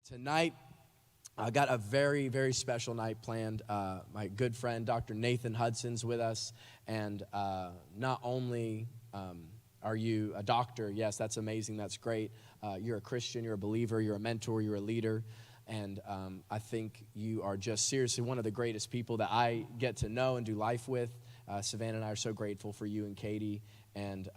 Tonight, I got a very, very special night planned. My good friend, Dr. Nathan Hudson's with us, and not only are you a doctor, yes, that's amazing, that's great. You're a Christian, you're a believer, you're a mentor, you're a leader, and I think you are just seriously one of the greatest people that I get to know and do life with. Savannah and I are so grateful for you and Katie, and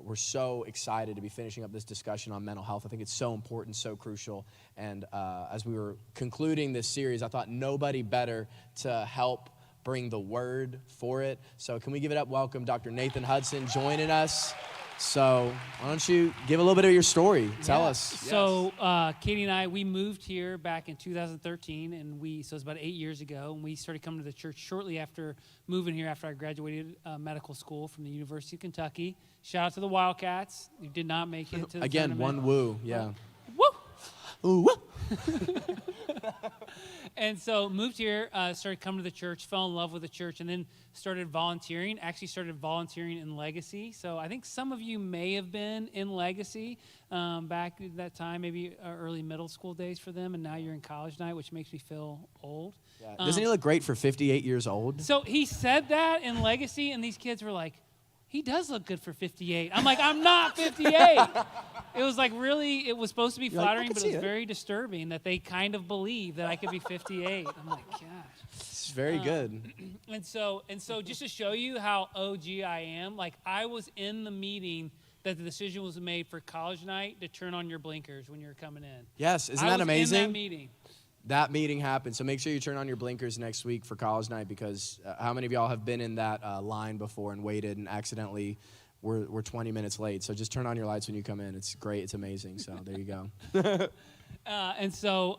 we're so excited to be finishing up this discussion on mental health. I think it's so important, so crucial. And as we were concluding this series, I thought nobody better to help bring the word for it. So can we give it up? Welcome Dr. Nathan Hudson joining us. So why don't you give a little bit of your story? Tell us. So Katie and I, we moved here back in 2013, and so it was about 8 years ago, and we started coming to the church shortly after moving here after I graduated medical school from the University of Kentucky. Shout out to the Wildcats. You did not make it to the Again, tournament. one woo, yeah. Woo! Ooh, woo! And so moved here, started coming to the church, fell in love with the church, and then started volunteering. Actually started volunteering in Legacy. So I think some of you may have been in Legacy back at that time, maybe early middle school days for them, and now you're in college night, which makes me feel old. Yeah. Doesn't he look great for 58 years old? So he said that in Legacy, and these kids were like, he does look good for 58. I'm like, I'm not 58. It was like really, it was supposed to be flattering, but it was very disturbing that they kind of believe that I could be 58. I'm like, gosh. It's very good. And so just to show you how OG I am, like I was in the meeting that the decision was made for college night to turn on your blinkers when you're coming in. Yes, isn't that amazing? I was in that meeting. That meeting happened, so make sure you turn on your blinkers next week for college night, because how many of y'all have been in that line before and waited and accidentally we're 20 minutes late? So just turn on your lights when you come in. It's great. It's amazing. So there you go. And so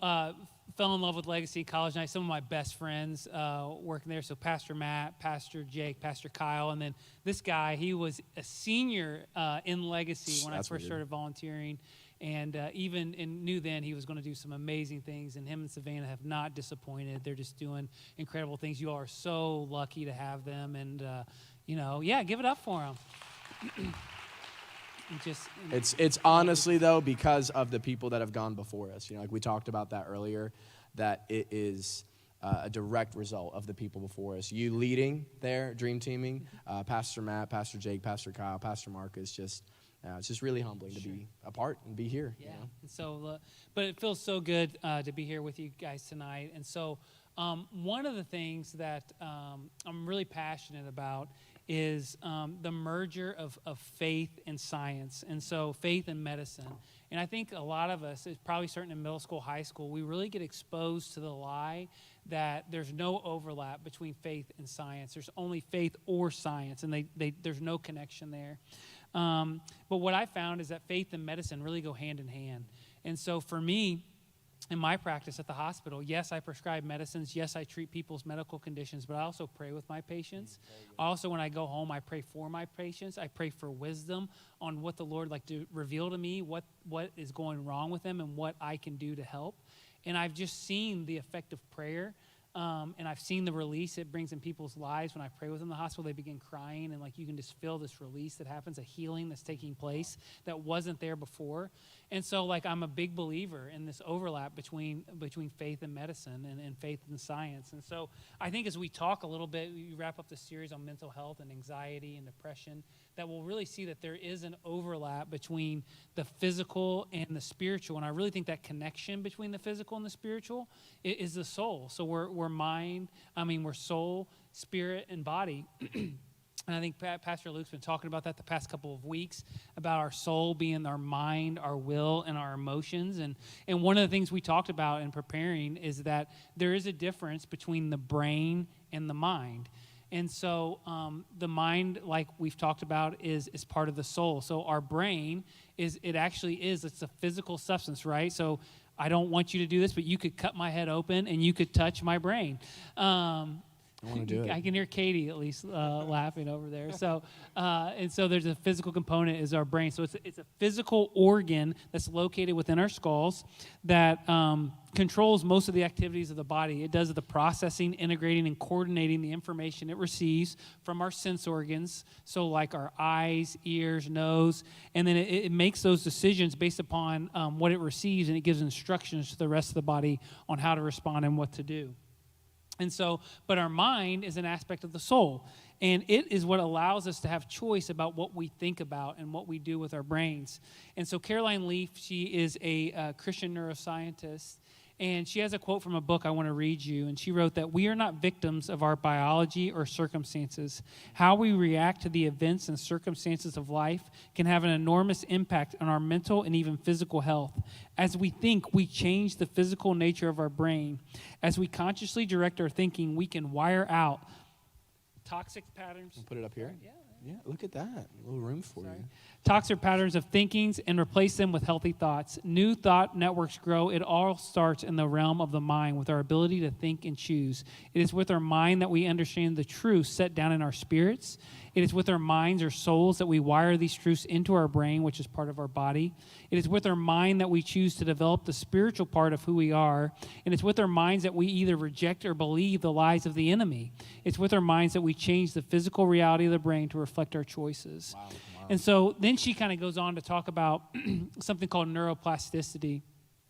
fell in love with Legacy College Night. Some of my best friends working there. So Pastor Matt, Pastor Jake, Pastor Kyle, and then this guy, he was a senior in Legacy when I first started volunteering. And knew then he was going to do some amazing things. And him and Savannah have not disappointed. They're just doing incredible things. You all are so lucky to have them. And, give it up for them. It's honestly, though, because of the people that have gone before us. You know, like we talked about that earlier, that it is a direct result of the people before us. You leading there, dream teaming, Pastor Matt, Pastor Jake, Pastor Kyle, Pastor Mark is just... it's just really humbling to be a part and be here. Yeah. You know? And so, but it feels so good to be here with you guys tonight. And so, one of the things that I'm really passionate about is the merger of faith and science, and so faith and medicine. And I think a lot of us, it's probably starting in middle school, high school, we really get exposed to the lie that there's no overlap between faith and science. There's only faith or science, and there's no connection there. But what I found is that faith and medicine really go hand in hand. And so for me, in my practice at the hospital, yes, I prescribe medicines. Yes, I treat people's medical conditions, but I also pray with my patients. Also, when I go home, I pray for my patients. I pray for wisdom on what the Lord like to reveal to me, what is going wrong with them and what I can do to help. And I've just seen the effect of prayer. And I've seen the release it brings in people's lives. When I pray with them in the hospital, they begin crying, and like you can just feel this release that happens, a healing that's taking place that wasn't there before. And so like I'm a big believer in this overlap between faith and medicine and faith and science. And so I think as we talk a little bit, we wrap up the series on mental health and anxiety and depression, that we'll really see that there is an overlap between the physical and the spiritual. And I really think that connection between the physical and the spiritual is the soul. So we're soul, spirit, and body. And I think Pastor Luke's been talking about that the past couple of weeks, about our soul being our mind, our will, and our emotions. And one of the things we talked about in preparing is that there is a difference between the brain and the mind. And so the mind, like we've talked about, is part of the soul. So our brain it's a physical substance, right? So I don't want you to do this, but you could cut my head open and you could touch my brain. I want to do it. I can hear Katie at least laughing over there. So, and so there's a physical component is our brain. So it's a physical organ that's located within our skulls that controls most of the activities of the body. It does the processing, integrating, and coordinating the information it receives from our sense organs. So like our eyes, ears, nose, and then it makes those decisions based upon what it receives, and it gives instructions to the rest of the body on how to respond and what to do. And so, but our mind is an aspect of the soul, and it is what allows us to have choice about what we think about and what we do with our brains. And so Caroline Leaf, she is a Christian neuroscientist, and she has a quote from a book I want to read you, and she wrote that we are not victims of our biology or circumstances. How we react to the events and circumstances of life can have an enormous impact on our mental and even physical health. As we think, we change the physical nature of our brain. As we consciously direct our thinking, we can wire out toxic patterns. We'll put it up here. Yeah, look at that. A little room for you. Toxic patterns of thinkings and replace them with healthy thoughts. New thought networks grow. It all starts in the realm of the mind with our ability to think and choose. It is with our mind that we understand the truth set down in our spirits. It is with our minds or souls that we wire these truths into our brain, which is part of our body. It is with our mind that we choose to develop the spiritual part of who we are. And it's with our minds that we either reject or believe the lies of the enemy. It's with our minds that we change the physical reality of the brain to reflect our choices. Wow. And so then she kind of goes on to talk about something called neuroplasticity,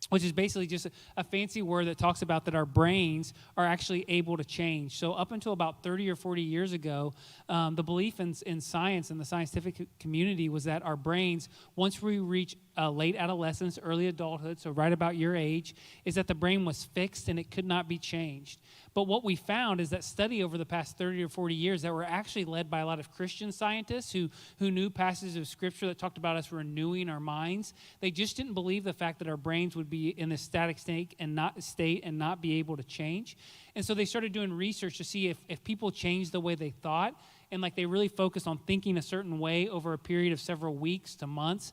which is basically just a fancy word that talks about that our brains are actually able to change. So up until about 30 or 40 years ago, the belief in science and the scientific community was that our brains, once we reach late adolescence, early adulthood, so right about your age, is that the brain was fixed and it could not be changed. But what we found is that study over the past 30 or 40 years that were actually led by a lot of Christian scientists who knew passages of Scripture that talked about us renewing our minds. They just didn't believe the fact that our brains would be in a static state and not be able to change. And so they started doing research to see if people changed the way they thought, and like they really focused on thinking a certain way over a period of several weeks to months,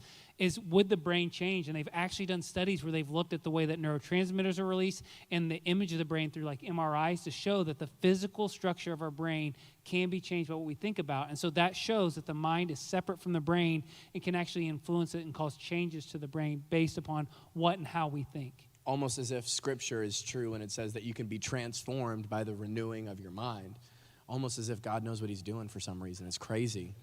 would the brain change? And they've actually done studies where they've looked at the way that neurotransmitters are released and the image of the brain through like MRIs to show that the physical structure of our brain can be changed by what we think about. And so that shows that the mind is separate from the brain and can actually influence it and cause changes to the brain based upon what and how we think. Almost as if Scripture is true and it says that you can be transformed by the renewing of your mind. Almost as if God knows what he's doing for some reason. It's crazy.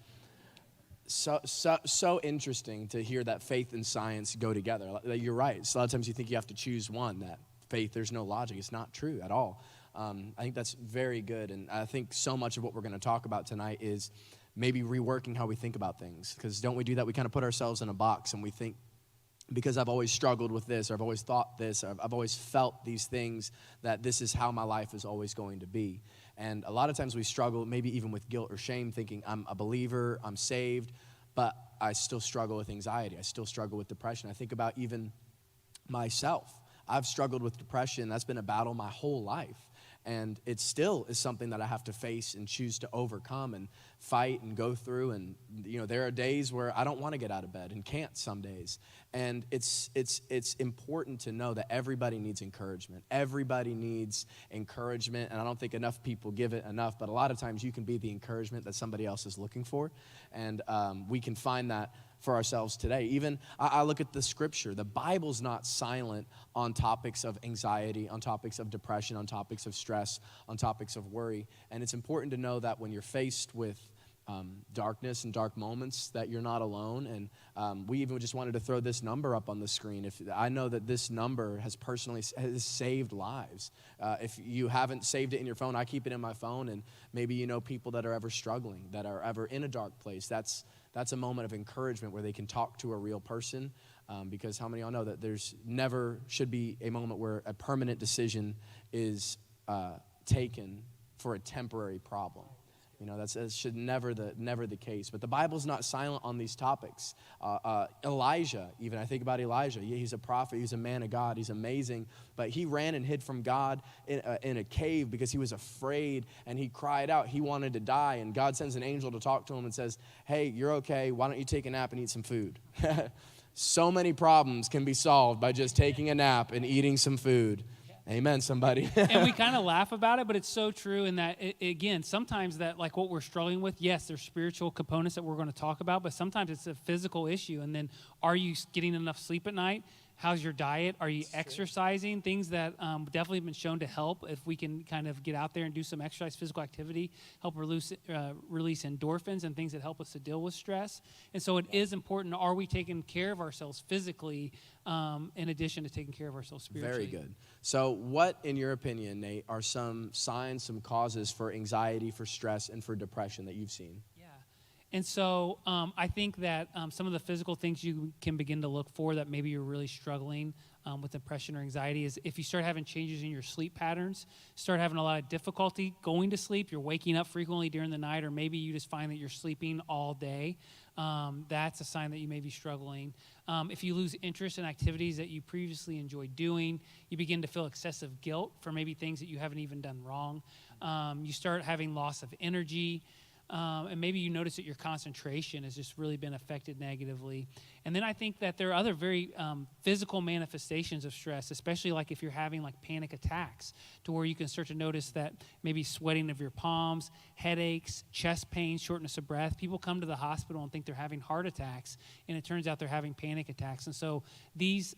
So interesting to hear that faith and science go together. You're right. So a lot of times you think you have to choose one, that faith, there's no logic. It's not true at all. I think that's very good. And I think so much of what we're going to talk about tonight is maybe reworking how we think about things. Because don't we do that? We kind of put ourselves in a box and we think, because I've always struggled with this, or I've always thought this, or I've always felt these things, that this is how my life is always going to be. And a lot of times we struggle, maybe even with guilt or shame, thinking I'm a believer, I'm saved, but I still struggle with anxiety. I still struggle with depression. I think about even myself. I've struggled with depression. That's been a battle my whole life. And it still is something that I have to face and choose to overcome and fight and go through. And, you know, there are days where I don't want to get out of bed and can't some days. And it's important to know that everybody needs encouragement. Everybody needs encouragement. And I don't think enough people give it enough. But a lot of times you can be the encouragement that somebody else is looking for. And we can find that for ourselves today. Even I look at the Scripture. The Bible's not silent on topics of anxiety, on topics of depression, on topics of stress, on topics of worry. And it's important to know that when you're faced with darkness and dark moments, that you're not alone. And we even just wanted to throw this number up on the screen. If I know that this number has saved lives. If you haven't saved it in your phone, I keep it in my phone. And maybe you know people that are ever struggling, that are ever in a dark place. That's a moment of encouragement where they can talk to a real person, because how many of y'all know that there's never should be a moment where a permanent decision is taken for a temporary problem. You know, that should never the case. But the Bible's not silent on these topics. Elijah, even I think about Elijah. Yeah, he's a prophet. He's a man of God. He's amazing. But he ran and hid from God in a cave because he was afraid, and he cried out. He wanted to die, and God sends an angel to talk to him and says, "Hey, you're okay. Why don't you take a nap and eat some food?" So many problems can be solved by just taking a nap and eating some food. Amen, somebody. And we kind of laugh about it, but it's so true in that, again, sometimes that, like what we're struggling with, yes, there's spiritual components that we're going to talk about, but sometimes it's a physical issue. And then, are you getting enough sleep at night? How's your diet? Are you exercising? Things that definitely have been shown to help if we can kind of get out there and do some exercise, physical activity, help release endorphins and things that help us to deal with stress. And so it is important. Are we taking care of ourselves physically in addition to taking care of ourselves spiritually? Very good. So what, in your opinion, Nate, are some signs, some causes for anxiety, for stress, and for depression that you've seen? And so I think that some of the physical things you can begin to look for that maybe you're really struggling with depression or anxiety is if you start having changes in your sleep patterns, start having a lot of difficulty going to sleep, you're waking up frequently during the night, or maybe you just find that you're sleeping all day. That's a sign that you may be struggling. If you lose interest in activities that you previously enjoyed doing, you begin to feel excessive guilt for maybe things that you haven't even done wrong. You start having loss of energy. And maybe you notice that your concentration has just really been affected negatively. And then I think that there are other very physical manifestations of stress, especially like if you're having like panic attacks, to where you can start to notice that maybe sweating of your palms, headaches, chest pain, shortness of breath. People come to the hospital and think they're having heart attacks, and it turns out they're having panic attacks. And so these,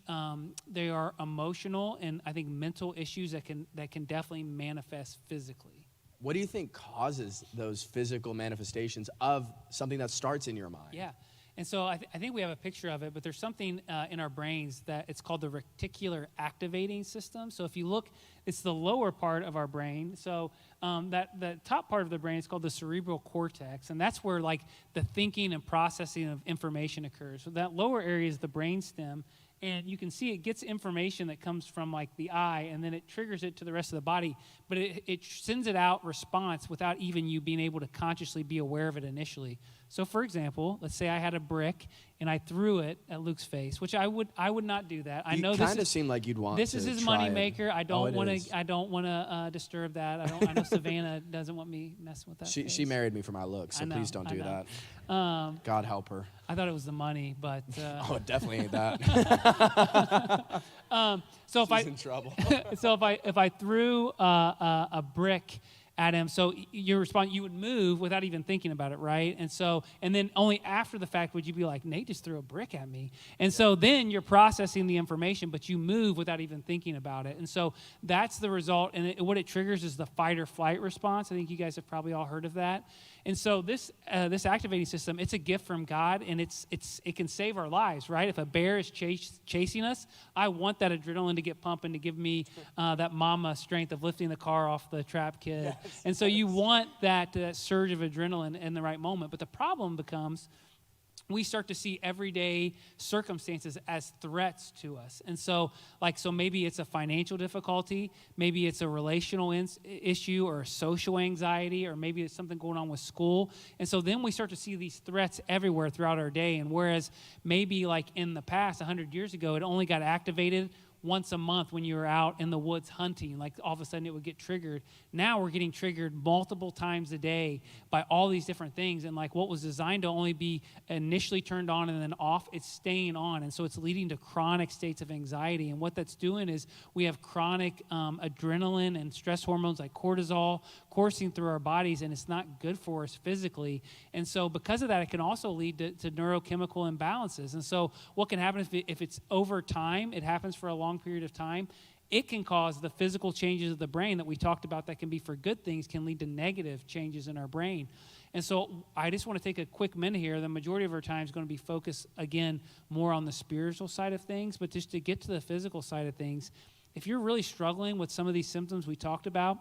they are emotional and I think mental issues that can definitely manifest physically. What do you think causes those physical manifestations of something that starts in your mind? Yeah. And so I think we have a picture of it, but there's something in our brains that it's called the reticular activating system. So if you look, it's the lower part of our brain. So the top part of the brain is called the cerebral cortex, and that's where like the thinking and processing of information occurs. So that lower area is the brainstem. And you can see it gets information that comes from like the eye, and then it triggers it to the rest of the body. But it sends it out response without even you being able to consciously be aware of it initially. So for example, let's say I had a brick and I threw it at Luke's face, which I would not do that. I know this kind of seemed like you'd want. This is his money maker. I don't want to. I don't want to disturb that. I know Savannah doesn't want me messing with that. She married me for my looks, so please don't do that. God help her. I thought it was the money, but oh, it definitely ain't that. So She's in trouble. So if I threw a brick at him, so your response, you would move without even thinking about it, right? And then only after the fact would you be like, Nate just threw a brick at me. And so then you're processing the information, but you move without even thinking about it. And so that's the result. And what it triggers is the fight or flight response. I think you guys have probably all heard of that. And so this activating system, it's a gift from God, and it can save our lives, right? If a bear is chasing us, I want that adrenaline to get pumping to give me that mama strength of lifting the car off the trap kid. Yes, and so you want that surge of adrenaline in the right moment. But the problem becomes we start to see everyday circumstances as threats to us. And so maybe it's a financial difficulty, maybe it's a relational issue or a social anxiety, or maybe it's something going on with school. And so then we start to see these threats everywhere throughout our day. And whereas maybe like in the past, 100 years ago, it only got activated once a month when you were out in the woods hunting, like all of a sudden it would get triggered. Now we're getting triggered multiple times a day by all these different things. And like what was designed to only be initially turned on and then off, it's staying on. And so it's leading to chronic states of anxiety. And what that's doing is we have chronic adrenaline and stress hormones like cortisol coursing through our bodies, and it's not good for us physically. And so because of that, it can also lead to neurochemical imbalances. And so what can happen if it's over time, it happens for a long period of time, it can cause the physical changes of the brain that we talked about that can be for good things, can lead to negative changes in our brain. And so I just want to take a quick minute here. The majority of our time is going to be focused, again, more on the spiritual side of things, but just to get to the physical side of things, if you're really struggling with some of these symptoms we talked about,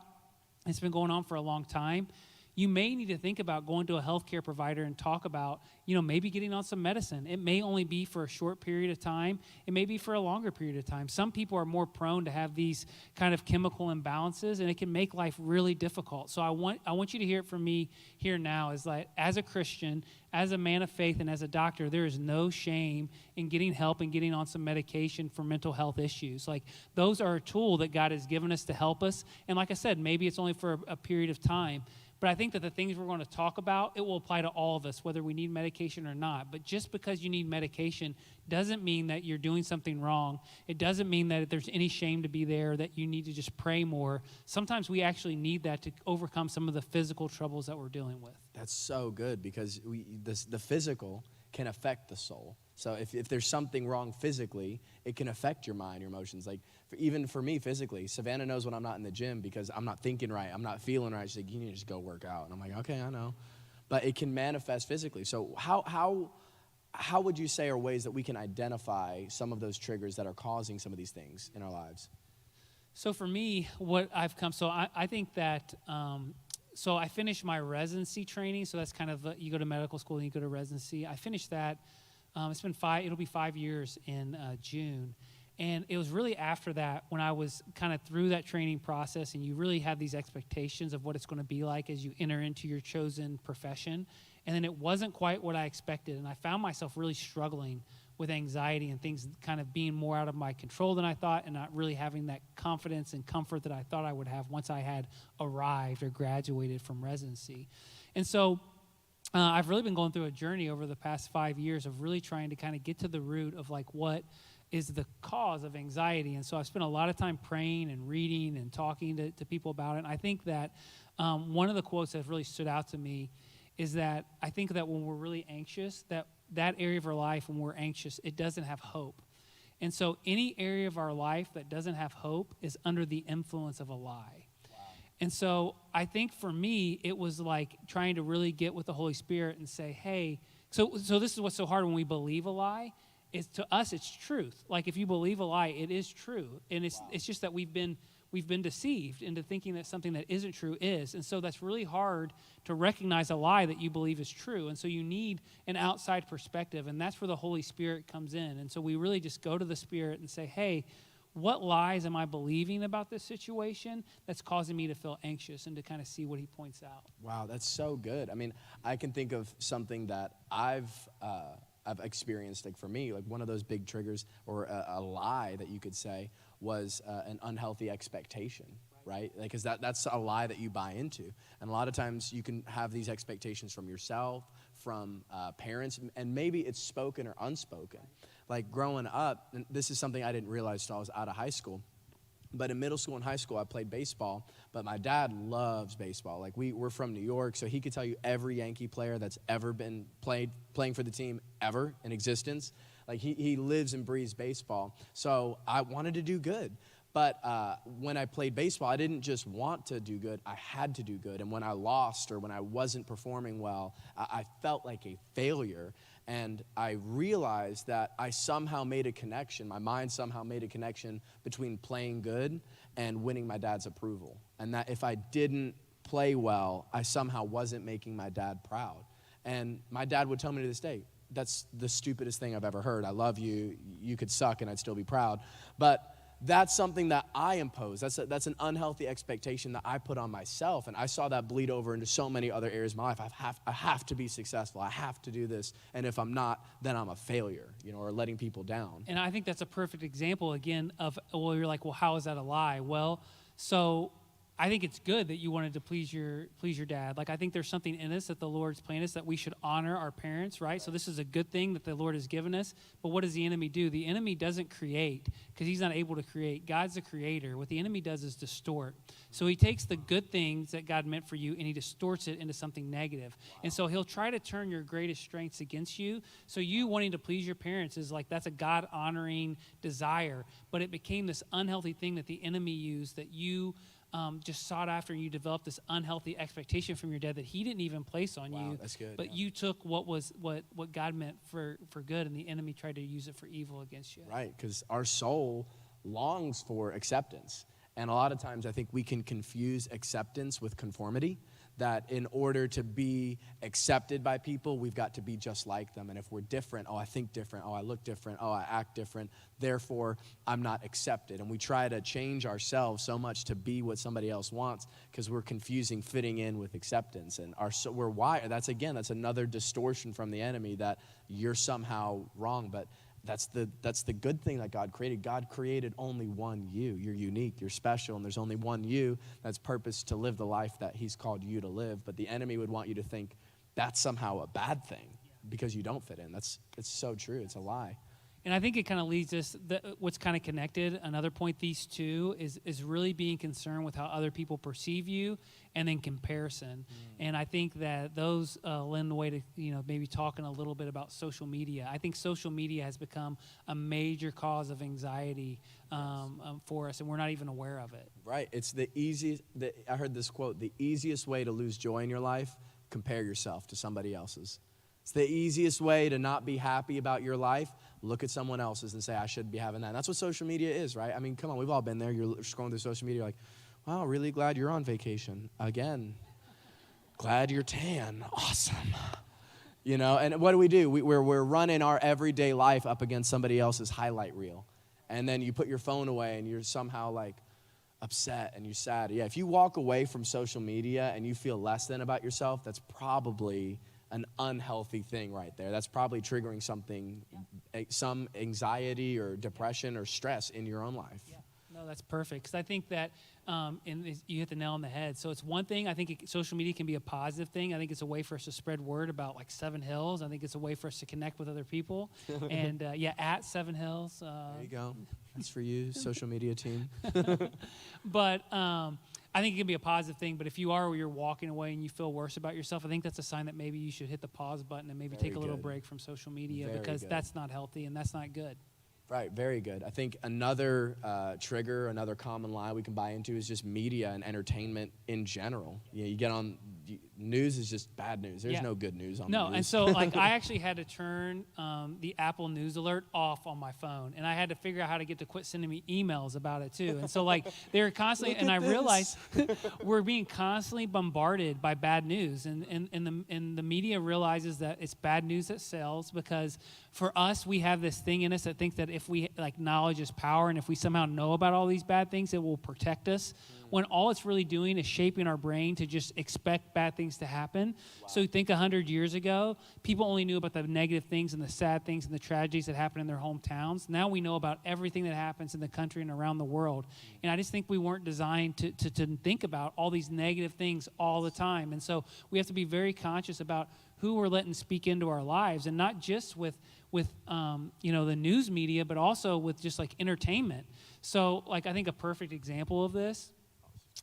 it's been going on for a long time, you may need to think about going to a healthcare provider and talk about, maybe getting on some medicine. It may only be for a short period of time. It may be for a longer period of time. Some people are more prone to have these kind of chemical imbalances, and it can make life really difficult. So I want you to hear it from me here now is like, as a Christian, as a man of faith, and as a doctor, there is no shame in getting help and getting on some medication for mental health issues. Like, those are a tool that God has given us to help us. And like I said, maybe it's only for a period of time. But I think that the things we're going to talk about, it will apply to all of us, whether we need medication or not. But just because you need medication doesn't mean that you're doing something wrong. It doesn't mean that there's any shame to be there, that you need to just pray more. Sometimes we actually need that to overcome some of the physical troubles that we're dealing with. That's so good, because the physical can affect the soul. So if there's something wrong physically, it can affect your mind, your emotions. Like even for me physically, Savannah knows when I'm not in the gym because I'm not thinking right, I'm not feeling right. She's like, you need to just go work out. And I'm like, okay, I know. But it can manifest physically. So how would you say are ways that we can identify some of those triggers that are causing some of these things in our lives? So for me, what I've come, so I think that, so I finished my residency training. So that's kind of, you go to medical school and you go to residency. I finished that. It'll be 5 years in June. And it was really after that when I was kind of through that training process, and you really have these expectations of what it's going to be like as you enter into your chosen profession. And then it wasn't quite what I expected. And I found myself really struggling with anxiety and things kind of being more out of my control than I thought, and not really having that confidence and comfort that I thought I would have once I had arrived or graduated from residency. And so I've really been going through a journey over the past 5 years of really trying to kind of get to the root of like what is the cause of anxiety. And so I've spent a lot of time praying and reading and talking to people about it. And I think that one of the quotes that really stood out to me is that I think that when we're really anxious, that area of our life, when we're anxious, it doesn't have hope. And so any area of our life that doesn't have hope is under the influence of a lie. And so I think for me, it was like trying to really get with the Holy Spirit and say, hey, so this is what's so hard when we believe a lie, is to us it's truth. Like if you believe a lie, it is true. And it's just that we've been deceived into thinking that something that isn't true is. And so that's really hard to recognize a lie that you believe is true. And so you need an outside perspective, and that's where the Holy Spirit comes in. And so we really just go to the Spirit and say, hey, what lies am I believing about this situation that's causing me to feel anxious, and to kind of see what he points out. Wow, that's so good. I mean, I can think of something that I've experienced, like for me, like one of those big triggers or a lie that you could say was an unhealthy expectation, right? Like, 'cause that's a lie that you buy into. And a lot of times you can have these expectations from yourself, from parents, and maybe it's spoken or unspoken. Like growing up, and this is something I didn't realize until I was out of high school, but in middle school and high school, I played baseball, but my dad loves baseball. Like we're from New York, so he could tell you every Yankee player that's ever been playing for the team ever in existence. Like he lives and breathes baseball. So I wanted to do good. But when I played baseball, I didn't just want to do good, I had to do good. And when I lost or when I wasn't performing well, I felt like a failure. And I realized that I somehow made a connection, my mind somehow made a connection between playing good and winning my dad's approval. And that if I didn't play well, I somehow wasn't making my dad proud. And my dad would tell me to this day, that's the stupidest thing I've ever heard. I love you, you could suck and I'd still be proud. But that's something that I impose. That's an unhealthy expectation that I put on myself, and I saw that bleed over into so many other areas of my life. I have to be successful. I have to do this, and if I'm not, then I'm a failure, or letting people down. And I think that's a perfect example, again, of, well, you're like, well, how is that a lie? Well, so I think it's good that you wanted to please your dad. Like, I think there's something in us that the Lord's planned us, that we should honor our parents, right? So this is a good thing that the Lord has given us. But what does the enemy do? The enemy doesn't create, because he's not able to create. God's the creator. What the enemy does is distort. So he takes the good things that God meant for you and he distorts it into something negative. And so he'll try to turn your greatest strengths against you. So you wanting to please your parents is like, that's a God-honoring desire. But it became this unhealthy thing that the enemy used, that you just sought after, and you developed this unhealthy expectation from your dad that he didn't even place on you. That's good. But you took what God meant for good, and the enemy tried to use it for evil against you. Right, because our soul longs for acceptance. And a lot of times I think we can confuse acceptance with conformity, that in order to be accepted by people, we've got to be just like them. And if we're different, oh, I think different, oh, I look different, oh, I act different, therefore I'm not accepted. And we try to change ourselves so much to be what somebody else wants, because we're confusing fitting in with acceptance. And we're wired. That's another distortion from the enemy, that you're somehow wrong. But that's the good thing that God created. God created only one you. You're unique, you're special, and there's only one you that's purposed to live the life that he's called you to live. But the enemy would want you to think that's somehow a bad thing because you don't fit in. It's so true. It's a lie. And I think it kind of leads us, what's kind of connected, another point, these two, is really being concerned with how other people perceive you and then comparison. And I think that those lend the way to, maybe talking a little bit about social media. I think social media has become a major cause of anxiety for us, and we're not even aware of it. Right. It's the easiest, I heard this quote, the easiest way to lose joy in your life, compare yourself to somebody else's. It's the easiest way to not be happy about your life. Look at someone else's and say, I should be having that. And that's what social media is, right? I mean, come on, we've all been there. You're scrolling through social media, you're like, wow, really glad you're on vacation. Again, glad you're tan. Awesome. And what do? We're running our everyday life up against somebody else's highlight reel. And then you put your phone away and you're somehow like upset and you're sad. Yeah, if you walk away from social media and you feel less than about yourself, that's probably an unhealthy thing right there. That's probably triggering something, some anxiety or depression or stress in your own life. Yeah. No, that's perfect. Because I think that you hit the nail on the head. So it's one thing, I think social media can be a positive thing. I think it's a way for us to spread word about like Seven Hills. I think it's a way for us to connect with other people. And at Seven Hills. There you go. That's for you, social media team. But I think it can be a positive thing, but if you are where you're walking away and you feel worse about yourself, I think that's a sign that maybe you should hit the pause button and maybe take a little break from social media because that's not healthy and that's not good. Right, very good. I think another trigger, another common lie we can buy into is just media and entertainment in general. You get on, news is just bad news. There's no good news on the news. And so like I actually had to turn the Apple News alert off on my phone, and I had to figure out how to get to quit sending me emails about it too. And so like they were constantly, and I realized we're being constantly bombarded by bad news, and the media realizes that it's bad news that sells because for us, we have this thing in us that thinks that if we, like, knowledge is power, and if we somehow know about all these bad things, it will protect us, when all it's really doing is shaping our brain to just expect bad things to happen. Wow. So think 100 years ago, people only knew about the negative things and the sad things and the tragedies that happen in their hometowns. Now we know about everything that happens in the country and around the world. And I just think we weren't designed to think about all these negative things all the time. And so we have to be very conscious about who we're letting speak into our lives, and not just with the news media, but also with just like entertainment. So like I think a perfect example of this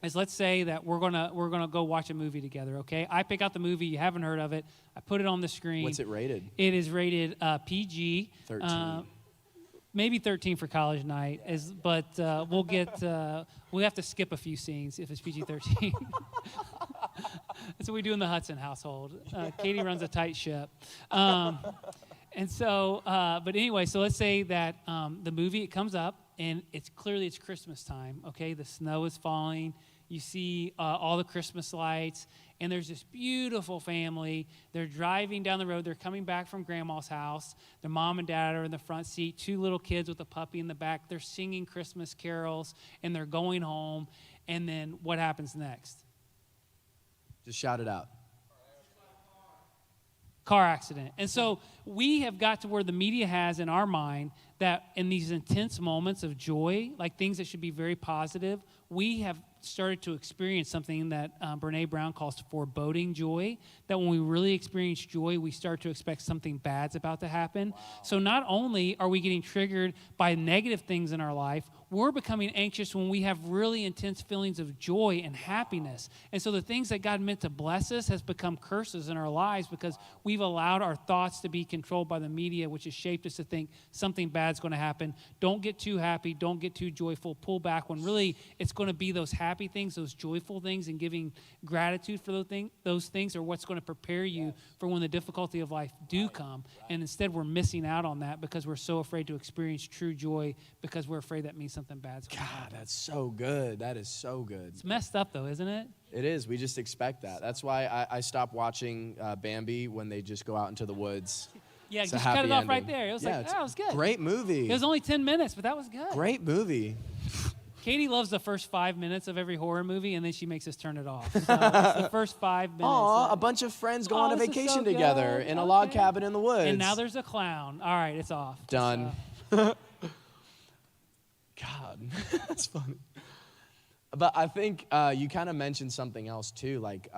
is, let's say that we're gonna go watch a movie together. Okay, I pick out the movie, you haven't heard of it, I put it on the screen. What's it rated? It is rated PG. 13. Maybe 13 for college night, but we'll have to skip a few scenes if it's PG-13. That's what we do in the Hudson household. Katie runs a tight ship. And so, but anyway, so let's say that the movie, it comes up, and it's Christmas time, okay? The snow is falling. You see all the Christmas lights, and there's this beautiful family. They're driving down the road. They're coming back from grandma's house. Their mom and dad are in the front seat, 2 little kids with a puppy in the back. They're singing Christmas carols, and they're going home. And then what happens next? Just shout it out. Car accident. And so we have got to where the media has in our mind that in these intense moments of joy, like things that should be very positive, we have started to experience something that Brene Brown calls foreboding joy, that when we really experience joy, we start to expect something bad's about to happen. Wow. So not only are we getting triggered by negative things in our life, we're becoming anxious when we have really intense feelings of joy and happiness. And so the things that God meant to bless us has become curses in our lives because we've allowed our thoughts to be controlled by the media, which has shaped us to think something bad's going to happen. Don't get too happy. Don't get too joyful. Pull back, when really it's going to be those happy things, those joyful things, and giving gratitude for those things are what's going to prepare you for when the difficulty of life do come. And instead we're missing out on that because we're so afraid to experience true joy because we're afraid that means something bad's going to happen. God, that's so good. That is so good. It's messed up though, isn't it? It is. We just expect that. That's why I stopped watching Bambi when they just go out into the woods. Yeah, it's just cut it off ending. right there. It was that was good. Great movie. It was only 10 minutes, but that was good. Great movie. Katie loves the first 5 minutes of every horror movie, and then she makes us turn it off. So it's the first 5 minutes. Aw, a bunch of friends go on a this is so vacation together good. in a log Okay. cabin in the woods. And now there's a clown. All right, it's off. Done. So, God, that's funny. But I think you kind of mentioned something else too, like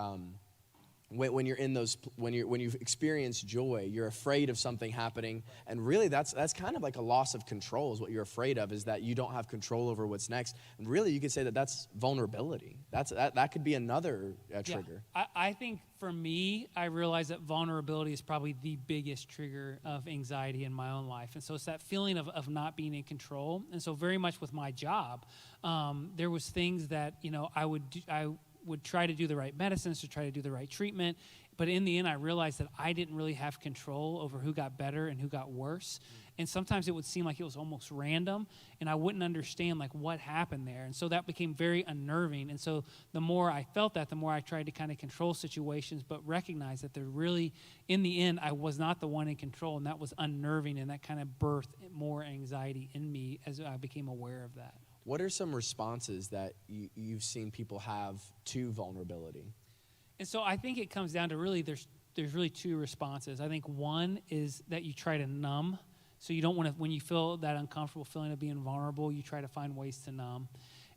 when you're in those, when you experience joy, you're afraid of something happening, and really that's kind of like a loss of control. Is what you're afraid of, is that you don't have control over what's next. And really, you could say that that's vulnerability. That could be another trigger. Yeah, I think for me, I realize that vulnerability is probably the biggest trigger of anxiety in my own life. And so it's that feeling of not being in control. And so very much with my job, there was things that, I would try to do the right medicines, to try to do the right treatment. But in the end, I realized that I didn't really have control over who got better and who got worse. And sometimes it would seem like it was almost random, and I wouldn't understand like what happened there. And so that became very unnerving. And so the more I felt that, the more I tried to kind of control situations, but recognize that in the end, I was not the one in control, and that was unnerving, and that kind of birthed more anxiety in me as I became aware of that. What are some responses that you've seen people have to vulnerability? And so I think it comes down to really, there's really two responses. I think one is that you try to numb. So you don't want to, when you feel that uncomfortable feeling of being vulnerable, you try to find ways to numb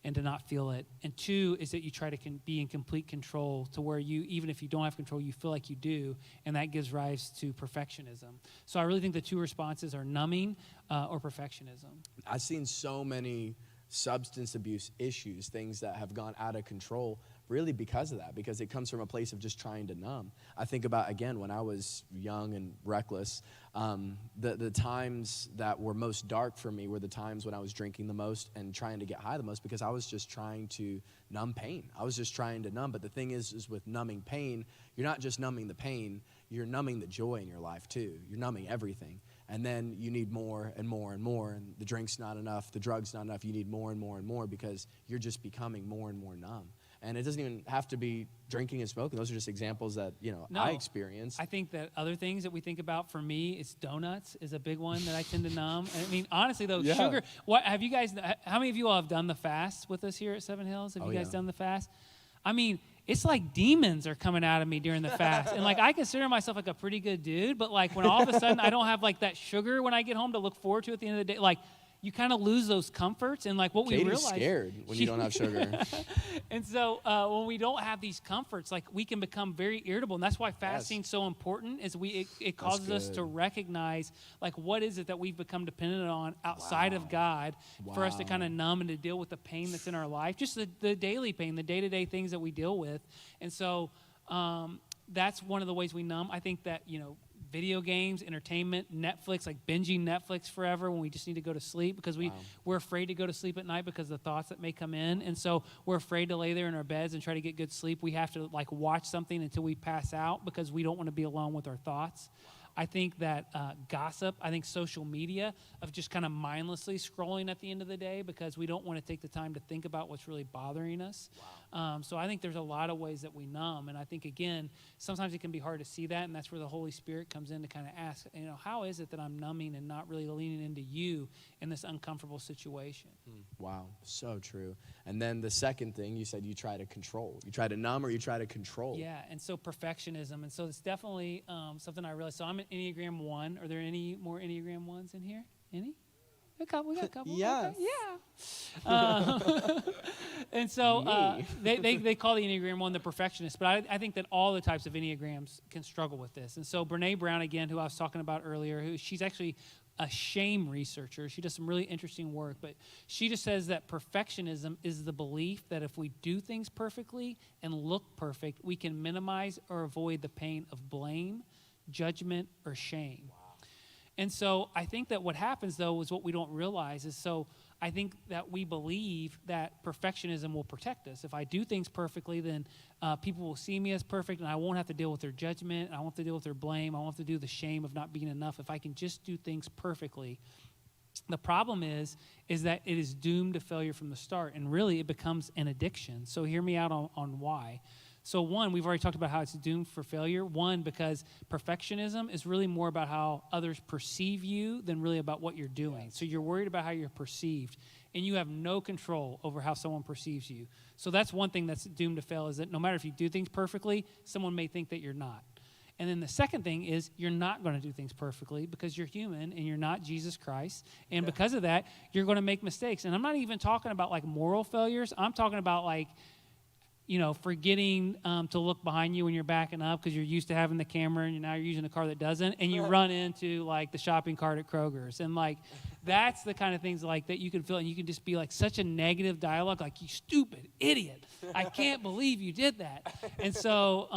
and to not feel it. And two is that you try to be in complete control, to where you, even if you don't have control, you feel like you do, and that gives rise to perfectionism. So I really think the two responses are numbing or perfectionism. I've seen so many substance abuse issues, things that have gone out of control, really because of that, because it comes from a place of just trying to numb. I think about, again, when I was young and reckless, the times that were most dark for me were the times when I was drinking the most and trying to get high the most, because I was just trying to numb pain. I was just trying to numb. But the thing is with numbing pain, you're not just numbing the pain, you're numbing the joy in your life too. You're numbing everything. And then you need more and more and more, and the drink's not enough, the drug's not enough. You need more and more and more, because you're just becoming more and more numb. And it doesn't even have to be drinking and smoking. Those are just examples that, I experienced. I think that other things that we think about, for me, it's donuts is a big one that I tend to numb. I mean, honestly, though, Yeah. sugar, how many of you all have done the fast with us here at Seven Hills? Have you guys done the fast? I mean, it's like demons are coming out of me during the fast. And, I consider myself, a pretty good dude. But, when all of a sudden I don't have, that sugar when I get home to look forward to at the end of the day, you kind of lose those comforts. And, what we realize. Katie's scared when you don't have sugar. And so when we don't have these comforts, we can become very irritable. And that's why fasting's so important, is it causes us to recognize, what is it that we've become dependent on outside of God for us to kind of numb and to deal with the pain that's in our life, just the daily pain, the day-to-day things that we deal with. And so that's one of the ways we numb. I think that, video games, entertainment, Netflix, binging Netflix forever when we just need to go to sleep, because we're afraid to go to sleep at night because of the thoughts that may come in. And so we're afraid to lay there in our beds and try to get good sleep. We have to watch something until we pass out, because we don't want to be alone with our thoughts. I think that gossip, I think social media, of just kind of mindlessly scrolling at the end of the day, because we don't want to take the time to think about what's really bothering us. So I think there's a lot of ways that we numb. And I think, again, sometimes it can be hard to see that, and that's where the Holy Spirit comes in to kind of ask, how is it that I'm numbing and not really leaning into you in this uncomfortable situation? Wow, so true. And then the second thing, you said you try to control. You try to numb, or you try to control. Yeah, and so perfectionism. And so it's definitely something I realized. So I'm an Enneagram 1. Are there any more Enneagram 1s in here? Any? We got a couple. Yes. Okay. Yeah. And so they call the Enneagram 1 the perfectionist, but I think that all the types of Enneagrams can struggle with this. And so Brene Brown, again, who I was talking about earlier, she's actually a shame researcher. She does some really interesting work, but she just says that perfectionism is the belief that if we do things perfectly and look perfect, we can minimize or avoid the pain of blame, judgment, or shame. Wow. And so I think that what happens, though, is what we don't realize is, so I think that we believe that perfectionism will protect us. If I do things perfectly, then people will see me as perfect, and I won't have to deal with their judgment, and I won't have to deal with their blame, I won't have to do the shame of not being enough. If I can just do things perfectly. The problem is that it is doomed to failure from the start, and really it becomes an addiction. So hear me out on why. So one, we've already talked about how it's doomed for failure. One, because perfectionism is really more about how others perceive you than really about what you're doing. So you're worried about how you're perceived. and you have no control over how someone perceives you. So that's one thing that's doomed to fail, is that no matter if you do things perfectly, someone may think that you're not. And then the second thing is you're not going to do things perfectly because you're human and you're not Jesus Christ. And because of that, you're going to make mistakes. And I'm not even talking about like moral failures. I'm talking about like, forgetting to look behind you when you're backing up because you're used to having the camera and now you're using a car that doesn't, and you run into like the shopping cart at Kroger's. And like that's the kind of things like that you can feel, and you can just be like such a negative dialogue, like, you stupid idiot. I can't believe you did that. And so